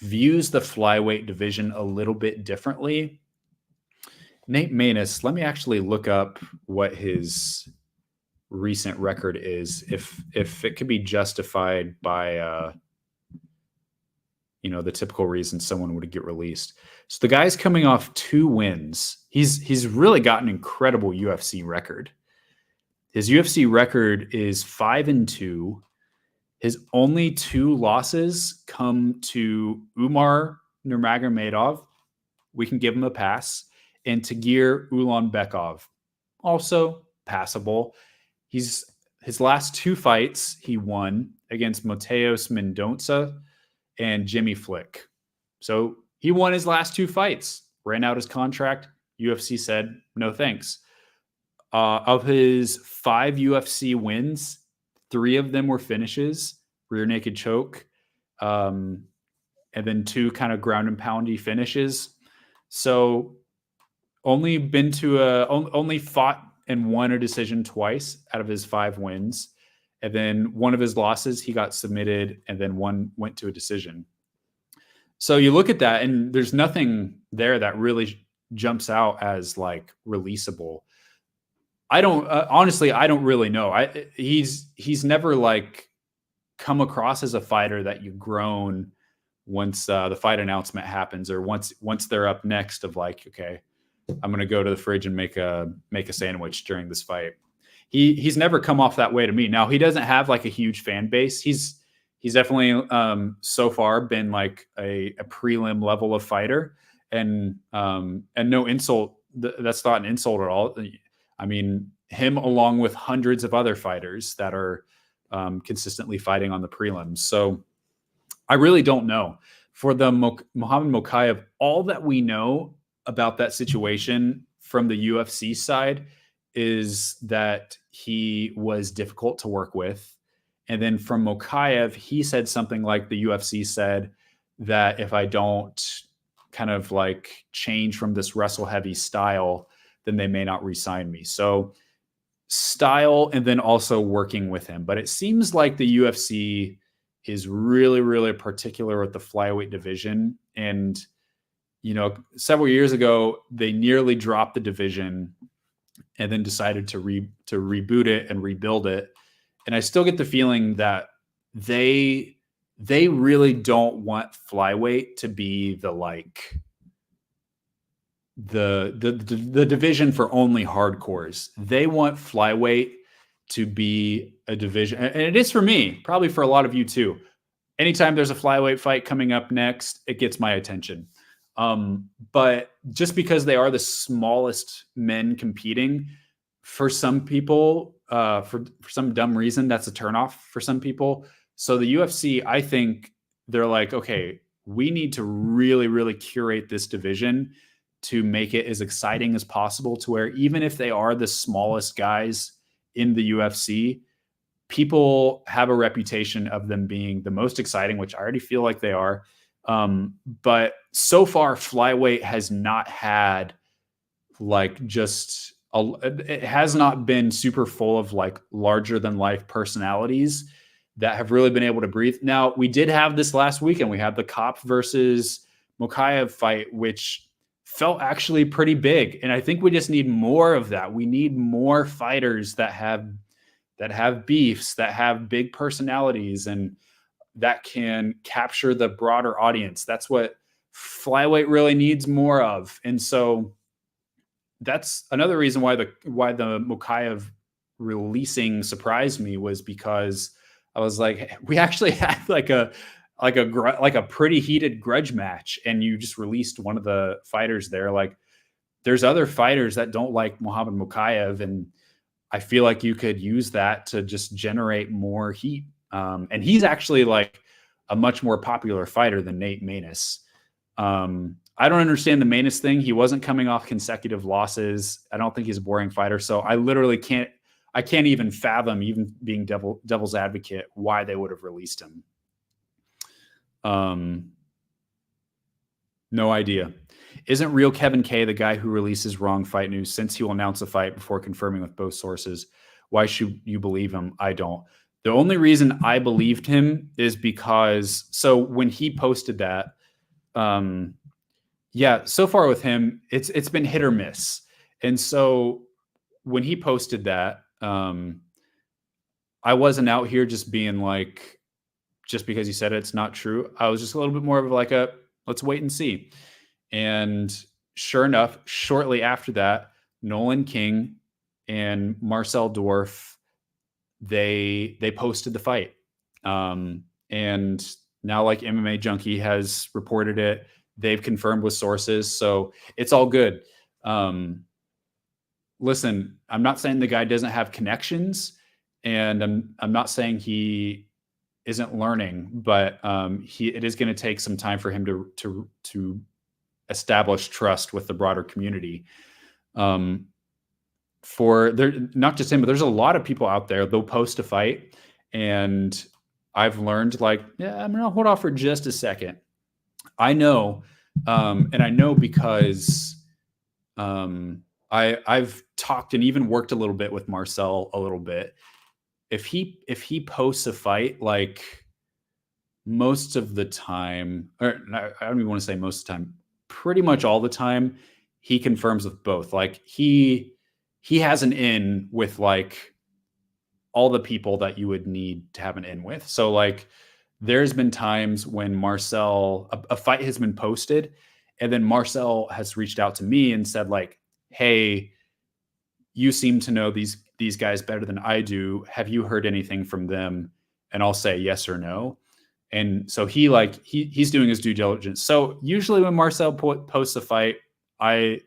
Speaker 1: views the flyweight division a little bit differently. Nate Maness, let me actually look up what his recent record is, if it could be justified by the typical reason someone would get released. So the guy's coming off 2 wins. He's really got an incredible UFC record. His UFC record is 5-2. His only 2 losses come to Umar Nurmagomedov. We can give him a pass. And Tagir Ulanbekov. Also passable. His last 2 fights he won against Mateus Mendonça and Jimmy Flick. So he won his last 2 fights, ran out his contract. UFC said, no thanks. Of his 5 UFC wins, 3 of them were finishes, rear naked choke, and then 2 kind of ground and poundy finishes. So only fought and won a decision twice out of his 5 wins. And then one of his losses, he got submitted, and then one went to a decision. So you look at that, and there's nothing there that really jumps out as like releasable. I don't honestly, I don't really know. He's never like come across as a fighter that you've grown once the fight announcement happens, or once they're up next of like, okay, I'm going to go to the fridge and make a sandwich during this fight. He's never come off that way to me. Now, he doesn't have like a huge fan base. He's definitely so far been like a prelim level of fighter, and no insult. That's not an insult at all. I mean, him along with hundreds of other fighters that are consistently fighting on the prelims. So I really don't know. For the Muhammad Mokaev, all that we know about that situation from the UFC side is that he was difficult to work with. And then from Mokaev, he said something like the UFC said that if I don't kind of like change from this wrestle heavy style, then they may not re-sign me. So style and then also working with him. But it seems like the UFC is really, really particular with the flyweight division. And, you know, several years ago, they nearly dropped the division and then decided to reboot it and rebuild it. And I still get the feeling that they really don't want flyweight to be the like the division for only hardcores. They want flyweight to be a division, and it is for me, probably for a lot of you too. Anytime there's a flyweight fight coming up next, it gets my attention. But just because they are the smallest men competing, for some people, for some dumb reason, that's a turnoff for some people. So the UFC, I think they're like, okay, we need to really, really curate this division to make it as exciting as possible, to where even if they are the smallest guys in the UFC, people have a reputation of them being the most exciting, which I already feel like they are. But so far, flyweight has not had like it has not been super full of like larger than life personalities that have really been able to breathe. Now, we did have this last weekend. We had the Kopp versus Mokaev fight, which felt actually pretty big. And I think we just need more of that. We need more fighters that have beefs, that have big personalities, and that can capture the broader audience. That's what flyweight really needs more of. And so that's another reason why the Mokaev releasing surprised me, was because I was like, we actually had like a pretty heated grudge match, and you just released one of the fighters there. Like, there's other fighters that don't like Muhammad Mokaev, and I feel like you could use that to just generate more heat. And he's actually like a much more popular fighter than Nate Maness. I don't understand the Maness thing. He wasn't coming off consecutive losses. I don't think he's a boring fighter. So I literally can't even fathom, even being devil's advocate, why they would have released him. No idea. Isn't real Kevin K the guy who releases wrong fight news, since he will announce a fight before confirming with both sources? Why should you believe him? I don't. The only reason I believed him is because, so when he posted that, yeah, so far with him, it's been hit or miss. And so when he posted that, I wasn't out here just being like, just because he said it's not true. I was just a little bit more of like let's wait and see. And sure enough, shortly after that, Nolan King and Marcel Dwarf, they posted the fight. And now, like, MMA Junkie has reported it. They've confirmed with sources. So it's all good. Listen, I'm not saying the guy doesn't have connections, and I'm not saying he isn't learning, but it is going to take some time for him to establish trust with the broader community. For there, not just him, but there's a lot of people out there. They'll post a fight, and I've learned, like, yeah, I'm gonna hold off for just a second. I know, and I know because I've talked and even worked a little bit with Marcel a little bit. If he posts a fight, like, most of the time, or I don't even want to say most of the time, pretty much all the time, he confirms with both. Like, he has an in with like all the people that you would need to have an in with. So like, there's been times when Marcel, a fight has been posted, and then Marcel has reached out to me and said like, hey, you seem to know these guys better than I do. Have you heard anything from them? And I'll say yes or no. And so he's doing his due diligence. So usually when Marcel posts a fight, I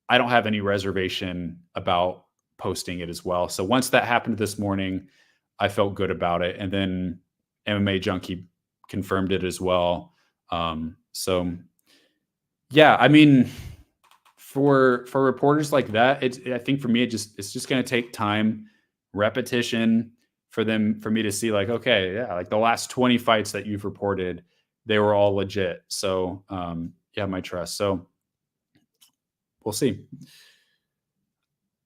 Speaker 1: don't have any reservation about posting it as well. So once that happened this morning, I felt good about it. And then MMA Junkie confirmed it as well. So yeah, I mean, for reporters like that, I think for me, it's just going to take time, repetition for me to see like, okay, yeah, like the last 20 fights that you've reported, they were all legit. So you have my trust. So we'll see.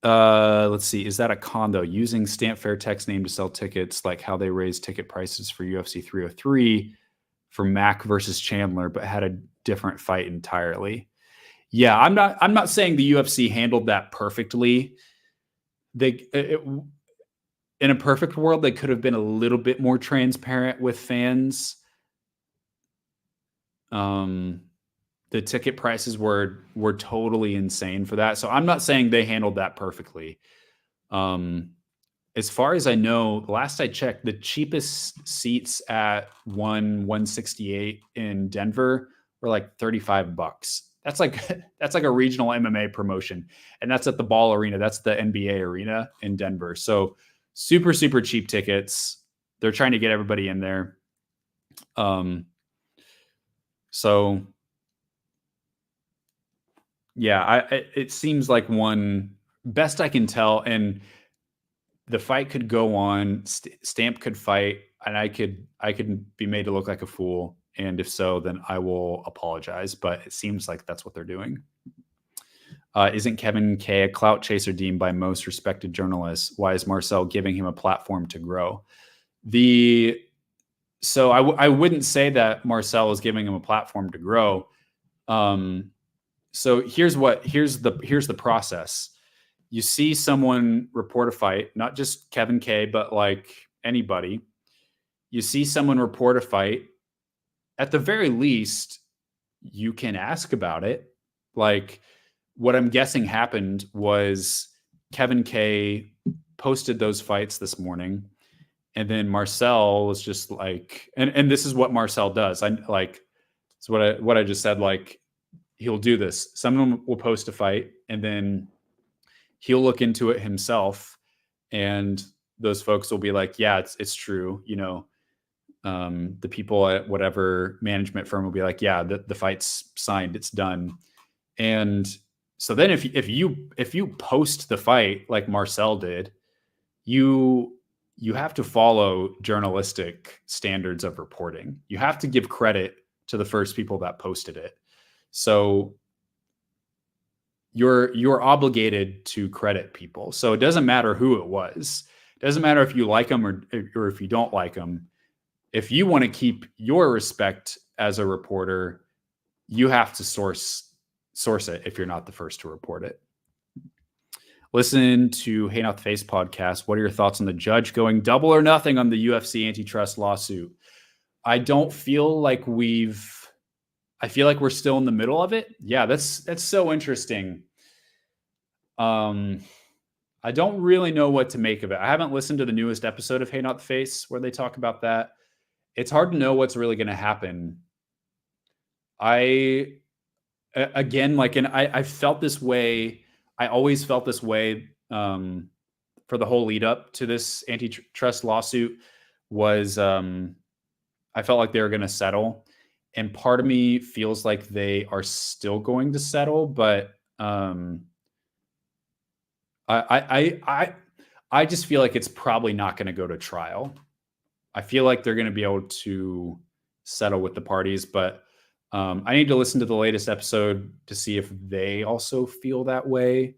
Speaker 1: Let's see. Is that a condo using Stamp Fairtex name to sell tickets, like how they raised ticket prices for UFC 303 for Mac versus Chandler, but had a different fight entirely? Yeah, I'm not saying the UFC handled that perfectly. In a perfect world, they could have been a little bit more transparent with fans. The ticket prices were totally insane for that. So I'm not saying they handled that perfectly. As far as I know, last I checked, the cheapest seats at 168 in Denver were like $35. That's like a regional MMA promotion, and that's at the Ball Arena. That's the NBA arena in Denver. So super cheap tickets. They're trying to get everybody in there. So yeah, it seems like one, best I can tell, and the fight could go on. Stamp could fight, and I could be made to look like a fool. And if so, then I will apologize. But it seems like that's what they're doing. Isn't Kevin K a clout chaser deemed by most respected journalists? Why is Marcel giving him a platform to grow? So I wouldn't say that Marcel is giving him a platform to grow. So here's the process. You see someone report a fight, not just Kevin K, but like anybody. You see someone report a fight. At the very least, you can ask about it. Like, what I'm guessing happened was Kevin K posted those fights this morning, and then Marcel was just like, and this is what Marcel does. It's what I just said. Like, he'll do this. Someone will post a fight, and then he'll look into it himself, and those folks will be like, yeah, it's true. The people at whatever management firm will be like, yeah, the fight's signed, it's done. And so then if you post the fight like Marcel did, you have to follow journalistic standards of reporting. You have to give credit to the first people that posted it. So you're obligated to credit people. So it doesn't matter who it was. It doesn't matter if you like them or if you don't like them. If you want to keep your respect as a reporter, you have to source it if you're not the first to report it. Listen to Hey Not the Face podcast. What are your thoughts on the judge going double or nothing on the UFC antitrust lawsuit? I don't feel like I feel like we're still in the middle of it. Yeah, that's so interesting. I don't really know what to make of it. I haven't listened to the newest episode of Hey Not the Face where they talk about that. It's hard to know what's really going to happen. I felt this way. I always felt this way for the whole lead up to this antitrust lawsuit was I felt like they were going to settle. And part of me feels like they are still going to settle, but I just feel like it's probably not going to go to trial. I feel like they're going to be able to settle with the parties, but I need to listen to the latest episode to see if they also feel that way,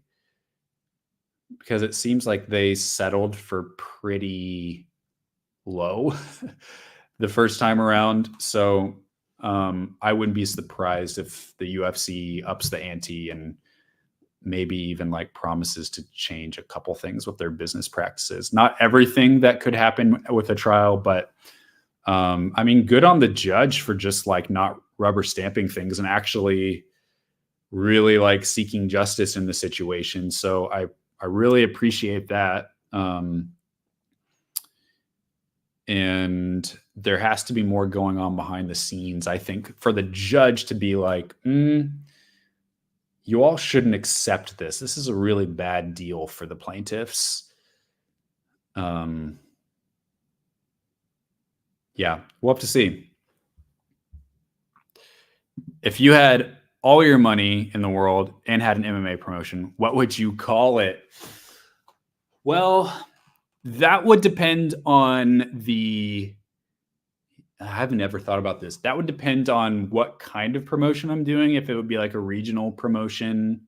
Speaker 1: because it seems like they settled for pretty low the first time around. So I wouldn't be surprised if the UFC ups the ante and maybe even like promises to change a couple things with their business practices. Not everything that could happen with a trial, but I mean, good on the judge for just like not rubber stamping things and actually really like seeking justice in the situation. So I really appreciate that. And there has to be more going on behind the scenes, I think, for the judge to be like, you all shouldn't accept this. This is a really bad deal for the plaintiffs. Yeah, we'll have to see. If you had all your money in the world and had an MMA promotion, what would you call it? Well, that would depend on the. I've never thought about this. That would depend on what kind of promotion I'm doing. If it would be like a regional promotion,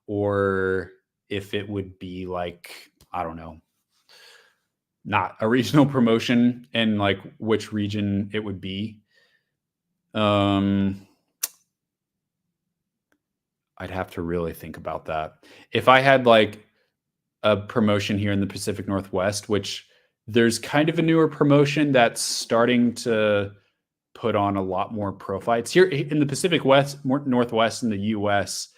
Speaker 1: or if it would be like, I don't know, not a regional promotion, and like which region it would be. I'd have to really think about that. If I had like a promotion here in the Pacific Northwest, which there's kind of a newer promotion that's starting to put on a lot more pro fights here in the Pacific Northwest in the US.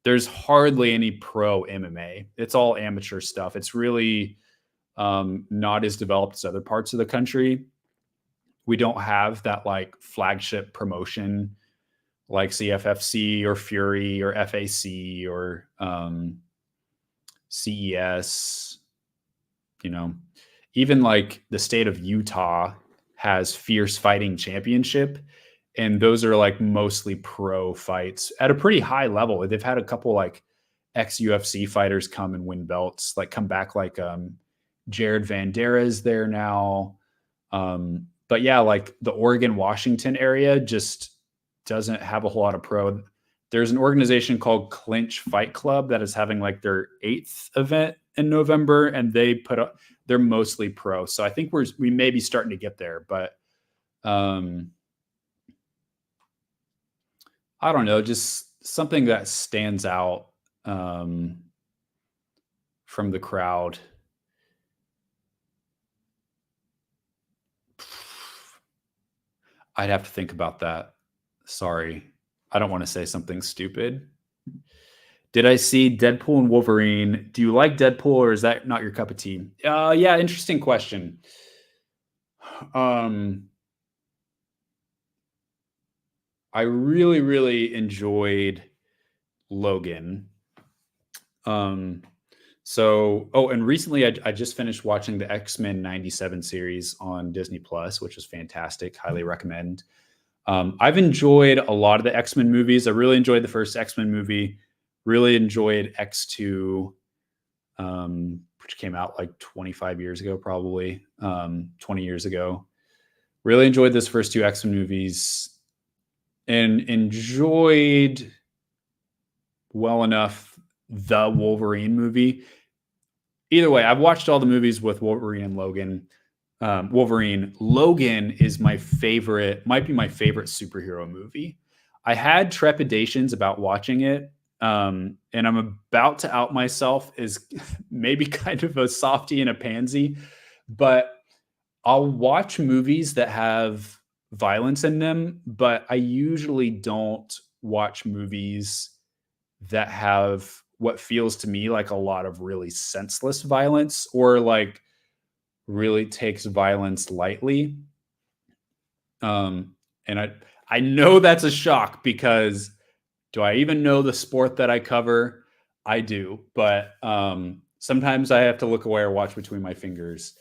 Speaker 1: There's hardly any pro MMA. It's all amateur stuff. It's really not as developed as other parts of the country. We don't have that like flagship promotion like CFFC or Fury or FAC or CES. You know, even like the state of Utah has Fierce Fighting Championship, and those are like mostly pro fights at a pretty high level. They've had a couple like ex-UFC fighters come and win belts, like come back, like Jared Vandera is there now. But yeah, like the Oregon, Washington area just doesn't have a whole lot of pro. There's an organization called Clinch Fight Club that is having like their 8th event in November, and they're mostly pro. So I think we may be starting to get there, but I don't know, just something that stands out from the crowd. I'd have to think about that. Sorry. I don't want to say something stupid. Did I see Deadpool and Wolverine? Do you like Deadpool, or is that not your cup of tea? Yeah, interesting question. I really, really enjoyed Logan. And recently I just finished watching the X-Men 97 series on Disney Plus, which is fantastic. Highly recommend. I've enjoyed a lot of the X-Men movies. I really enjoyed the first X-Men movie. Really enjoyed X2, which came out like 25 years ago, probably 20 years ago. Really enjoyed those first 2 X-Men movies, and enjoyed well enough the Wolverine movie. Either way, I've watched all the movies with Wolverine and Logan. Logan is my favorite, might be my favorite superhero movie. I had trepidations about watching it, and I'm about to out myself as maybe kind of a softie and a pansy, but I'll watch movies that have violence in them, but I usually don't watch movies that have what feels to me like a lot of really senseless violence, or like really takes violence lightly. And I know that's a shock, because do I even know the sport that I cover? I do, but sometimes I have to look away or watch between my fingers.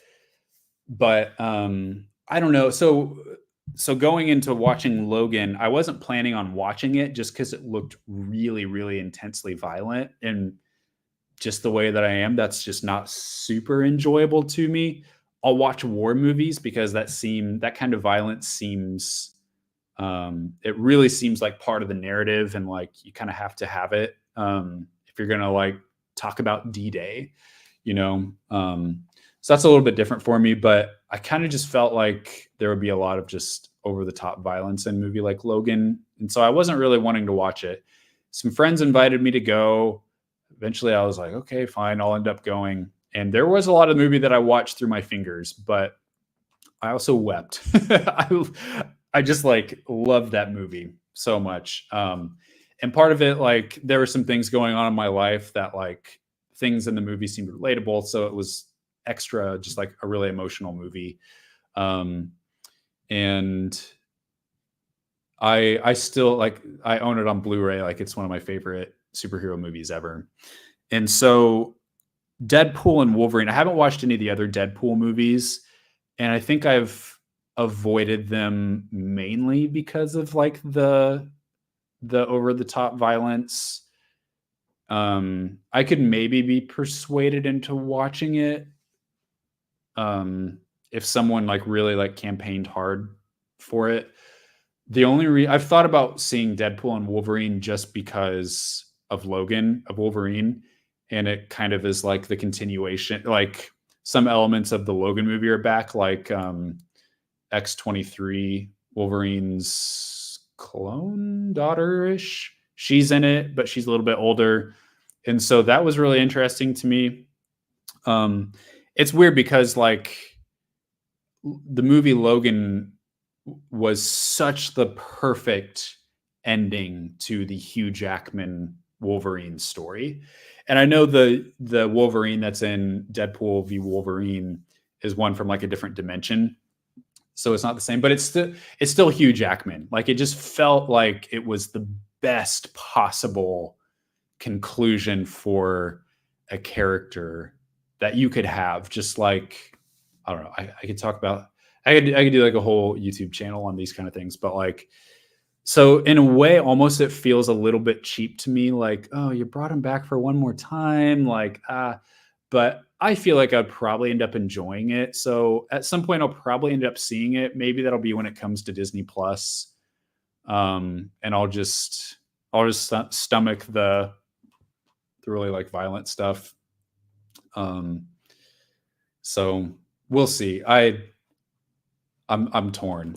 Speaker 1: But I don't know. So going into watching Logan, I wasn't planning on watching it just because it looked really, really intensely violent, and just the way that I am, that's just not super enjoyable to me. I'll watch war movies because that kind of violence seems, it really seems like part of the narrative, and like you kind of have to have it if you're gonna like talk about D-Day, you know. So that's a little bit different for me, but I kind of just felt like there would be a lot of just over the top violence in a movie like Logan, and so I wasn't really wanting to watch it. Some friends invited me to go. Eventually I was like, okay, fine, I'll end up going. And there was a lot of the movie that I watched through my fingers, but I also wept. I just like loved that movie so much. And part of it, like there were some things going on in my life that like things in the movie seemed relatable. So it was extra, just like a really emotional movie. And I still like, I own it on Blu-ray. Like it's one of my favorite superhero movies ever. And so Deadpool and Wolverine, I haven't watched any of the other Deadpool movies, and I think I've avoided them mainly because of like the the over the top violence. I could maybe be persuaded into watching it if someone like really like campaigned hard for it. The only I've thought about seeing Deadpool and Wolverine just because of Wolverine, and it kind of is like the continuation. Like some elements of the Logan movie are back, like X-23, Wolverine's clone daughter-ish. She's in it, but she's a little bit older, and so that was really interesting to me. It's weird because like the movie Logan was such the perfect ending to the Hugh Jackman Wolverine story. And I know the Wolverine that's in Deadpool v Wolverine is one from like a different dimension. So it's not the same, but it's still Hugh Jackman. Like it just felt like it was the best possible conclusion for a character that you could have. Just like, I don't know, I could talk about, I could do like a whole YouTube channel on these kind of things, but like, so in a way, almost it feels a little bit cheap to me. Like, oh, you brought him back for one more time. Like, but I feel like I'd probably end up enjoying it. So at some point I'll probably end up seeing it. Maybe that'll be when it comes to Disney Plus. And I'll just stomach the really like violent stuff. So we'll see. I'm torn,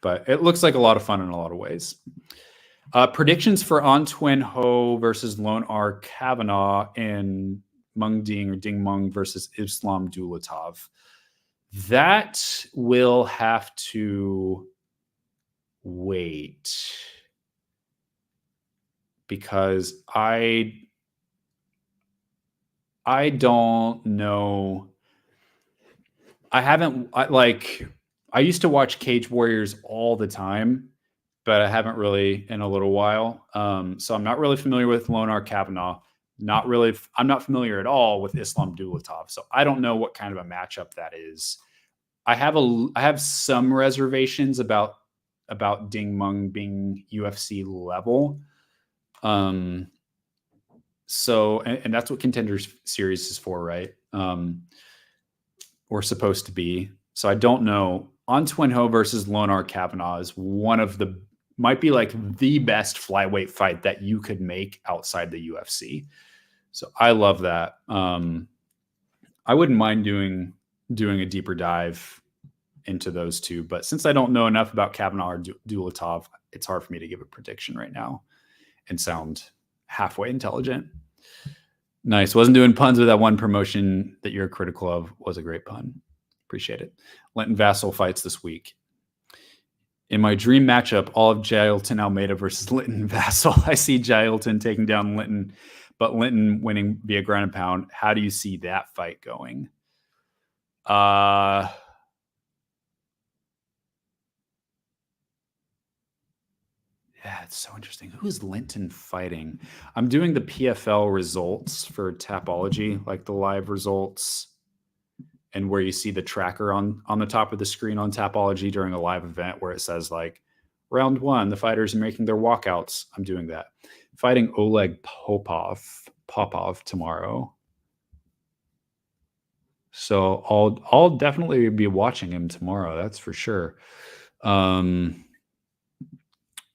Speaker 1: but it looks like a lot of fun in a lot of ways. Predictions for An Twin Ho versus Lone R Kavanaugh and Meng Ding or Ding Meng versus Islam Dulatov. That will have to wait because I don't know. I used to watch Cage Warriors all the time, but I haven't really in a little while. So I'm not really familiar with Lone R Kavanaugh. I'm not familiar at all with Islam Dulatov. So I don't know what kind of a matchup that is. I have some reservations about Ding Meng being UFC level. So, and that's what Contenders Series is for, right? Or supposed to be. So I don't know. An Twin Ho versus Lone R Kavanaugh is might be like the best flyweight fight that you could make outside the UFC. So I love that. I wouldn't mind doing a deeper dive into those two, but since I don't know enough about Kavanaugh or Dulatov, it's hard for me to give a prediction right now and sound halfway intelligent. Nice. Wasn't doing puns with that one promotion that you're critical of. Was a great pun. Appreciate it. Linton Vassell fights this week. In my dream matchup, all of Jailton Almeida versus Linton Vassell. I see Jailton taking down Linton, but Linton winning via ground and pound. How do you see that fight going? Yeah, it's so interesting. Who's Linton fighting? I'm doing the PFL results for Tapology, like the live results, and where you see the tracker on the top of the screen on Tapology during a live event where it says like round 1, the fighters are making their walkouts. I'm doing that. Fighting Oleg Popov tomorrow. So I'll definitely be watching him tomorrow. That's for sure.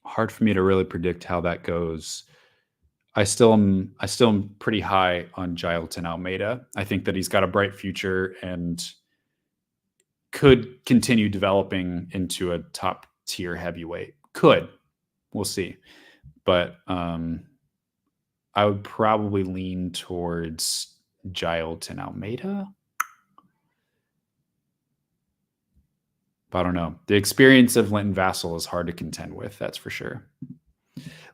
Speaker 1: Hard for me to really predict how that goes. I still am pretty high on Jailton Almeida. I think that he's got a bright future and could continue developing into a top tier heavyweight. We'll see. But I would probably lean towards Jailton Almeida. But I don't know. The experience of Linton Vassell is hard to contend with. That's for sure.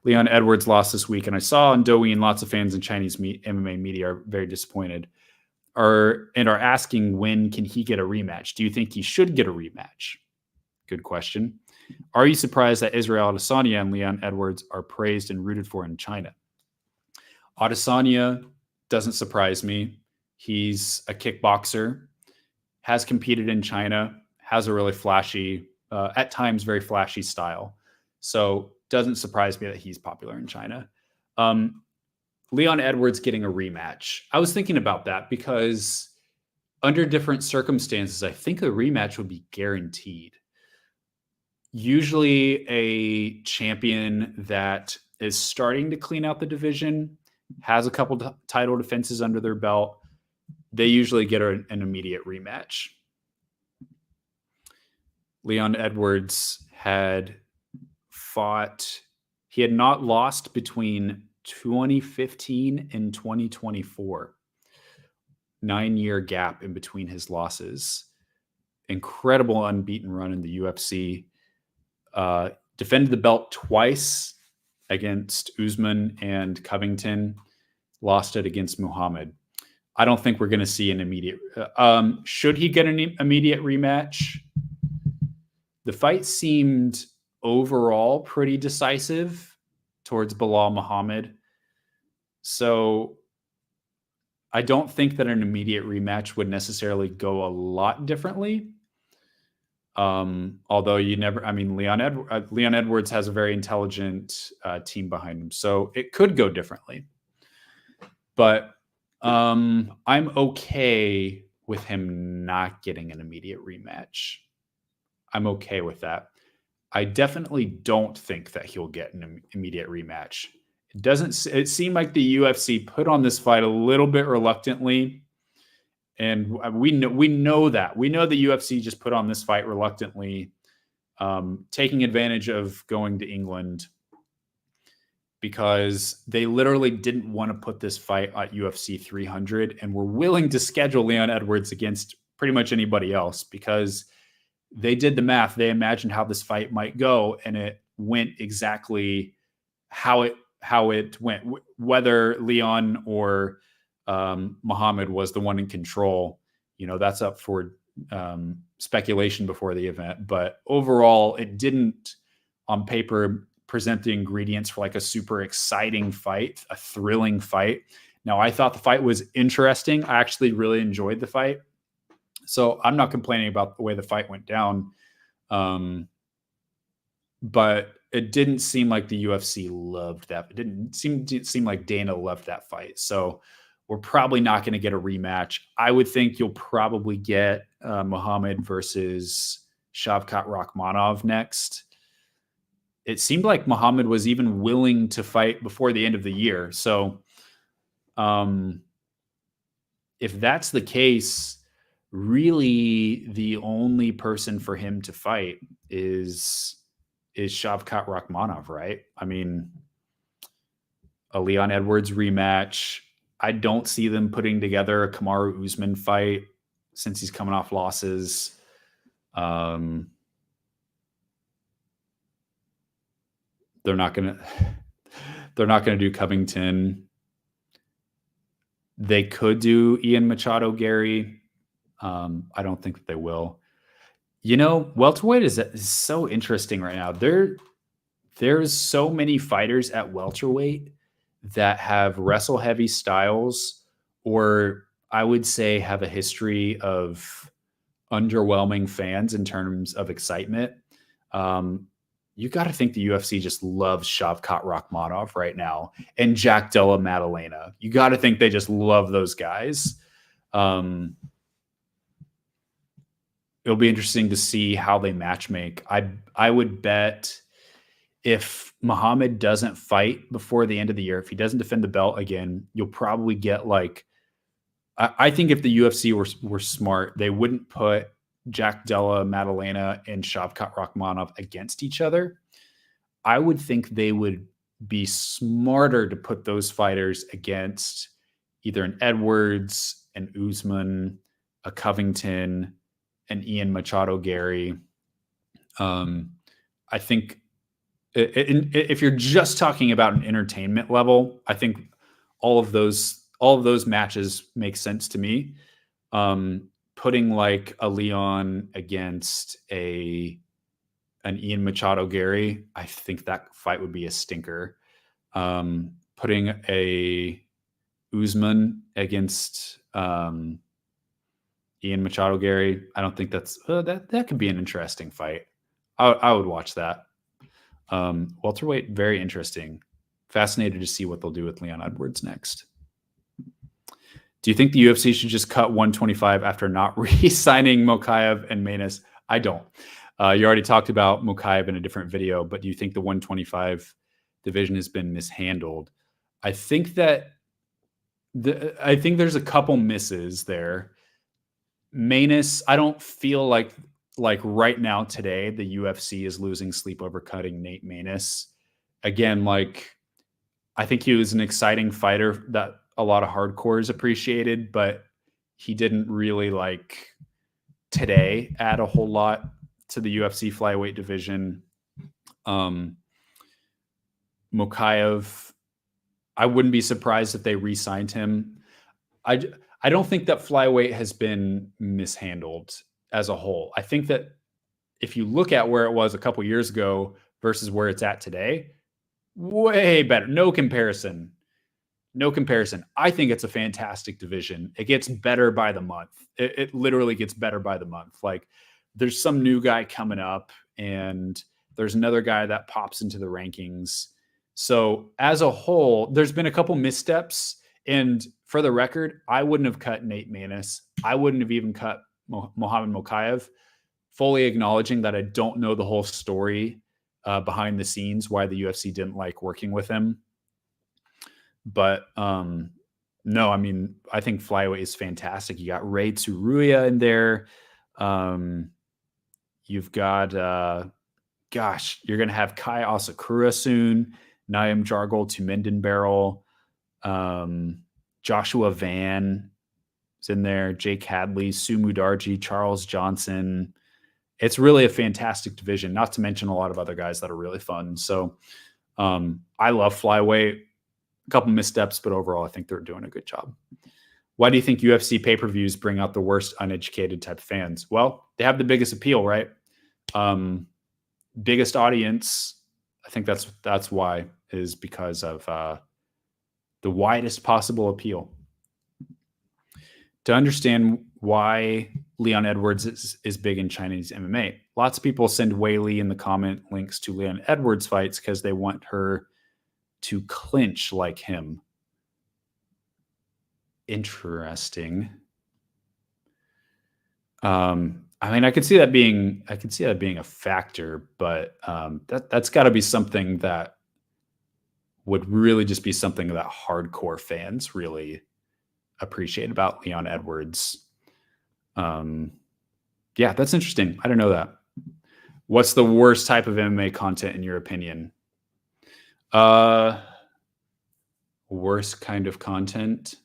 Speaker 1: Leon Edwards lost this week, and I saw on Douyin lots of fans in Chinese MMA media are very disappointed are asking when can he get a rematch. Do you think he should get a rematch? Good question. Are you surprised that Israel Adesanya and Leon Edwards are praised and rooted for in China? Adesanya doesn't surprise me. He's a kickboxer, has competed in China, has a really flashy, at times very flashy style. So doesn't surprise me that he's popular in China. Leon Edwards getting a rematch. I was thinking about that because under different circumstances, I think a rematch would be guaranteed. Usually a champion that is starting to clean out the division, has a couple title defenses under their belt, they usually get an immediate rematch. Leon Edwards had not lost between 2015 and 2024. 9-year gap in between his losses. Incredible unbeaten run in the UFC. Defended the belt twice against Usman and Covington. Lost it against Muhammad. I don't think we're going to see an immediate. Should he get an immediate rematch? The fight seemed overall pretty decisive towards Bilal Muhammad. So I don't think that an immediate rematch would necessarily go a lot differently. Although Leon Edwards has a very intelligent team behind him, so it could go differently. But I'm okay with him not getting an immediate rematch. I'm okay with that. I definitely don't think that he'll get an immediate rematch. It seemed like the UFC put on this fight a little bit reluctantly. And we know that. We know the UFC just put on this fight reluctantly, taking advantage of going to England because they literally didn't want to put this fight at UFC 300 and were willing to schedule Leon Edwards against pretty much anybody else because they did the math. They imagined how this fight might go, and it went exactly how it went. Whether Leon or Muhammad was the one in control, that's up for speculation before the event. But overall, it didn't, on paper, present the ingredients for like a super exciting fight, a thrilling fight. Now, I thought the fight was interesting. I actually really enjoyed the fight. So I'm not complaining about the way the fight went down. But it didn't seem like the UFC loved that. It didn't seem like Dana loved that fight. So we're probably not going to get a rematch. I would think you'll probably get Muhammad versus Shavkat Rakhmonov next. It seemed like Muhammad was even willing to fight before the end of the year. So if that's the case, really the only person for him to fight is Shavkat Rakhmonov, right? I mean, a Leon Edwards rematch. I don't see them putting together a Kamaru Usman fight since he's coming off losses. They're not gonna do Covington. They could do Ian Machado Gary. I don't think that they will. Welterweight is so interesting right now. There's so many fighters at welterweight that have wrestle heavy styles, or I would say have a history of underwhelming fans in terms of excitement. You got to think the UFC just loves Shavkat Rakhmonov right now and Jack Della Maddalena. You got to think they just love those guys. It'll be interesting to see how they matchmake. I would bet if Muhammad doesn't fight before the end of the year, if he doesn't defend the belt again, you'll probably get I think if the UFC were smart, they wouldn't put Jack Della Maddalena and Shavkat Rakhmonov against each other. I would think they would be smarter to put those fighters against either an Edwards, an Usman, a Covington, an Ian Machado Gary. I think if you're just talking about an entertainment level, I think all of those matches make sense to me. Putting like a Leon against an Ian Machado Gary, I think that fight would be a stinker. Putting a Usman against Ian Machado Gary, I don't think that could be an interesting fight. I would watch that. Welterweight, very interesting. Fascinated to see what they'll do with Leon Edwards next. Do you think the UFC should just cut 125 after not re-signing Mokaev and Maness? I don't. You already talked about Mokaev in a different video, but do you think the 125 division has been mishandled? I think that I think there's a couple misses there. Maness, I don't feel like right now today the UFC is losing sleep over cutting Nate Maness. Again, like I think he was an exciting fighter that a lot of hardcores appreciated, but he didn't really like today add a whole lot to the UFC flyweight division. Mokaev, I wouldn't be surprised if they re-signed him. I don't think that flyweight has been mishandled as a whole. I think that if you look at where it was a couple years ago versus where it's at today, way better. No comparison. No comparison. I think it's a fantastic division. It gets better by the month. It literally gets better by the month. Like there's some new guy coming up and there's another guy that pops into the rankings. So as a whole, there's been a couple missteps. And for the record, I wouldn't have cut Nate Maness. I wouldn't have even cut Mohamed Mokaev, fully acknowledging that I don't know the whole story behind the scenes, why the UFC didn't like working with him. But no, I mean, I think flyweight is fantastic. You got Ray Tsuruya in there. You've got, gosh, you're going to have Kai Asakura soon, Naim Jargol, Tumenden Barrel, Joshua Van is in there, Jake Hadley, Sumu Darji, Charles Johnson. It's really a fantastic division, not to mention a lot of other guys that are really fun. So I love flyweight. A couple missteps, but overall, I think they're doing a good job. Why do you think UFC pay-per-views bring out the worst uneducated type fans? Well, they have the biggest appeal, right? Biggest audience. I think that's why, is because of the widest possible appeal. To understand why Leon Edwards is big in Chinese MMA, lots of people send Weili in the comment links to Leon Edwards fights because they want her to clinch like him. Interesting. I mean, I could see that being a factor, but that's got to be something that would really just be something that hardcore fans really appreciate about Leon Edwards. Yeah, that's interesting. I don't know that. What's the worst type of MMA content in your opinion? Worst kind of content.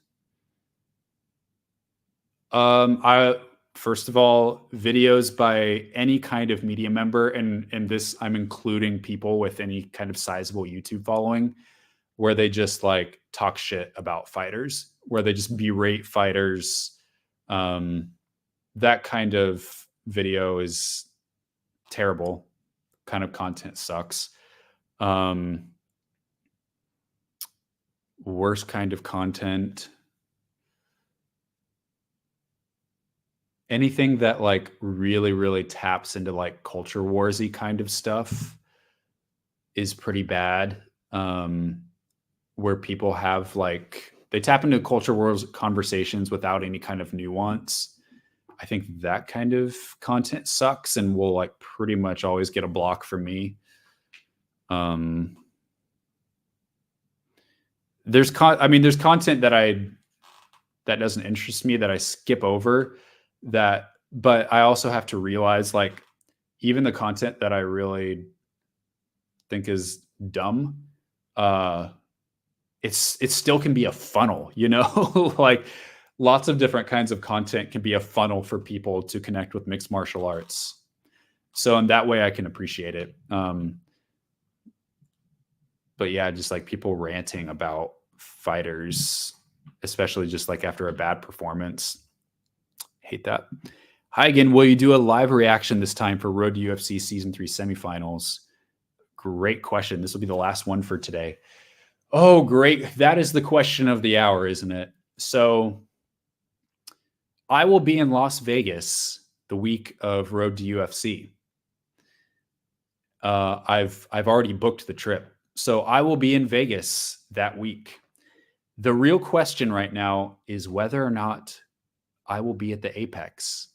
Speaker 1: First of all, videos by any kind of media member, and this I'm including people with any kind of sizable YouTube following, where they just like talk shit about fighters, where they just berate fighters. That kind of video is terrible. Kind of content sucks. Worst kind of content. Anything that like really, really taps into like culture warsy kind of stuff is pretty bad. Where people have like, they tap into culture wars conversations without any kind of nuance. I think that kind of content sucks and will like pretty much always get a block from me. There's content that doesn't interest me that I skip over but I also have to realize like even the content that I really think is dumb, it still can be a funnel, you know, like lots of different kinds of content can be a funnel for people to connect with mixed martial arts. So in that way I can appreciate it. But yeah, just like people ranting about fighters, especially just like after a bad performance. Hate that. Hi again. Will you do a live reaction this time for Road to UFC Season 3 semifinals? Great question. This will be the last one for today. Oh, great. That is the question of the hour, isn't it? So I will be in Las Vegas the week of Road to UFC. I've already booked the trip. So I will be in Vegas that week. The real question right now is whether or not I will be at the Apex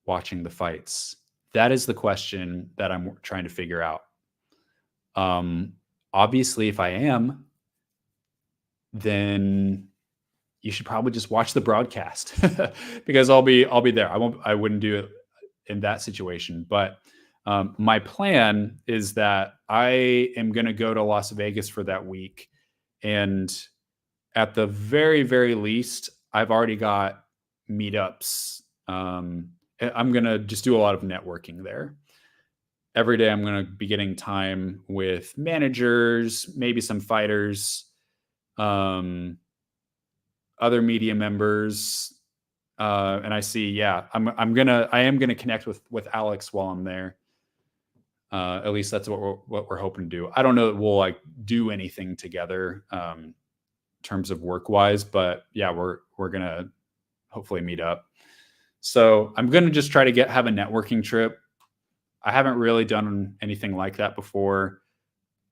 Speaker 1: watching the fights. That is the question that I'm trying to figure out. Obviously, if I am, then you should probably just watch the broadcast because I'll be there. I wouldn't do it in that situation. But my plan is that I am going to go to Las Vegas for that week, and at the very, very least, I've already got meetups. I'm going to just do a lot of networking there. Every day, I'm going to be getting time with managers, maybe some fighters, other media members. And I see, yeah, I am gonna connect with Alex while I'm there. At least that's what we're hoping to do. I don't know that we'll like do anything together in terms of work wise, but yeah, we're gonna hopefully meet up. So I'm gonna just try to have a networking trip. I haven't really done anything like that before.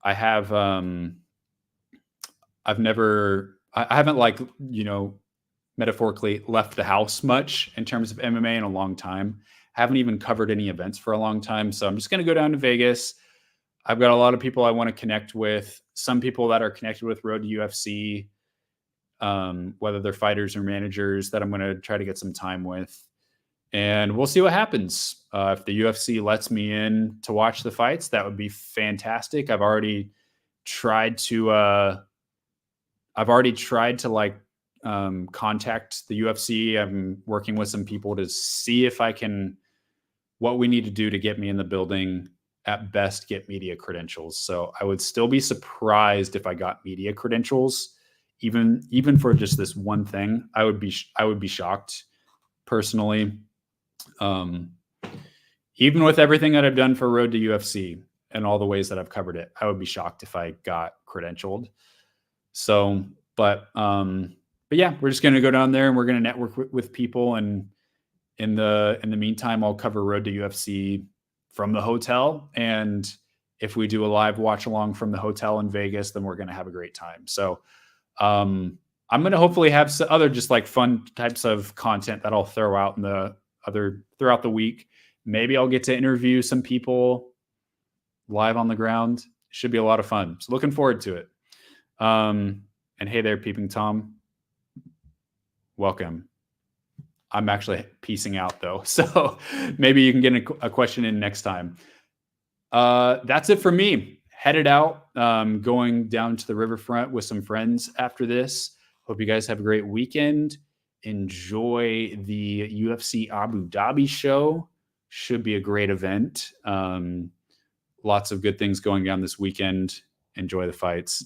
Speaker 1: I have I haven't like, metaphorically left the house much in terms of MMA in a long time. I haven't even covered any events for a long time. So I'm just going to go down to Vegas. I've got a lot of people I want to connect with. Some people that are connected with Road to UFC, whether they're fighters or managers that I'm going to try to get some time with. And we'll see what happens. If the UFC lets me in to watch the fights, that would be fantastic. I've already tried to like contact the UFC. I'm working with some people to see if what we need to do to get me in the building, at best get media credentials. So I would still be surprised if I got media credentials, even for just this one thing. I would be shocked personally. Even with everything that I've done for Road to UFC and all the ways that I've covered it, I would be shocked if I got credentialed. So, but yeah, we're just going to go down there and we're going to network with people. And in the meantime, I'll cover Road to UFC from the hotel. And if we do a live watch along from the hotel in Vegas, then we're going to have a great time. So I'm going to hopefully have some other just like fun types of content that I'll throw out throughout the week. Maybe I'll get to interview some people live on the ground. Should be a lot of fun. So looking forward to it. And hey there, Peeping Tom. Welcome. I'm actually peacing out though. So maybe you can get a question in next time. That's it for me. Headed out, going down to the riverfront with some friends after this. Hope you guys have a great weekend. Enjoy the UFC Abu Dhabi show. Should be a great event. Lots of good things going down this weekend. Enjoy the fights.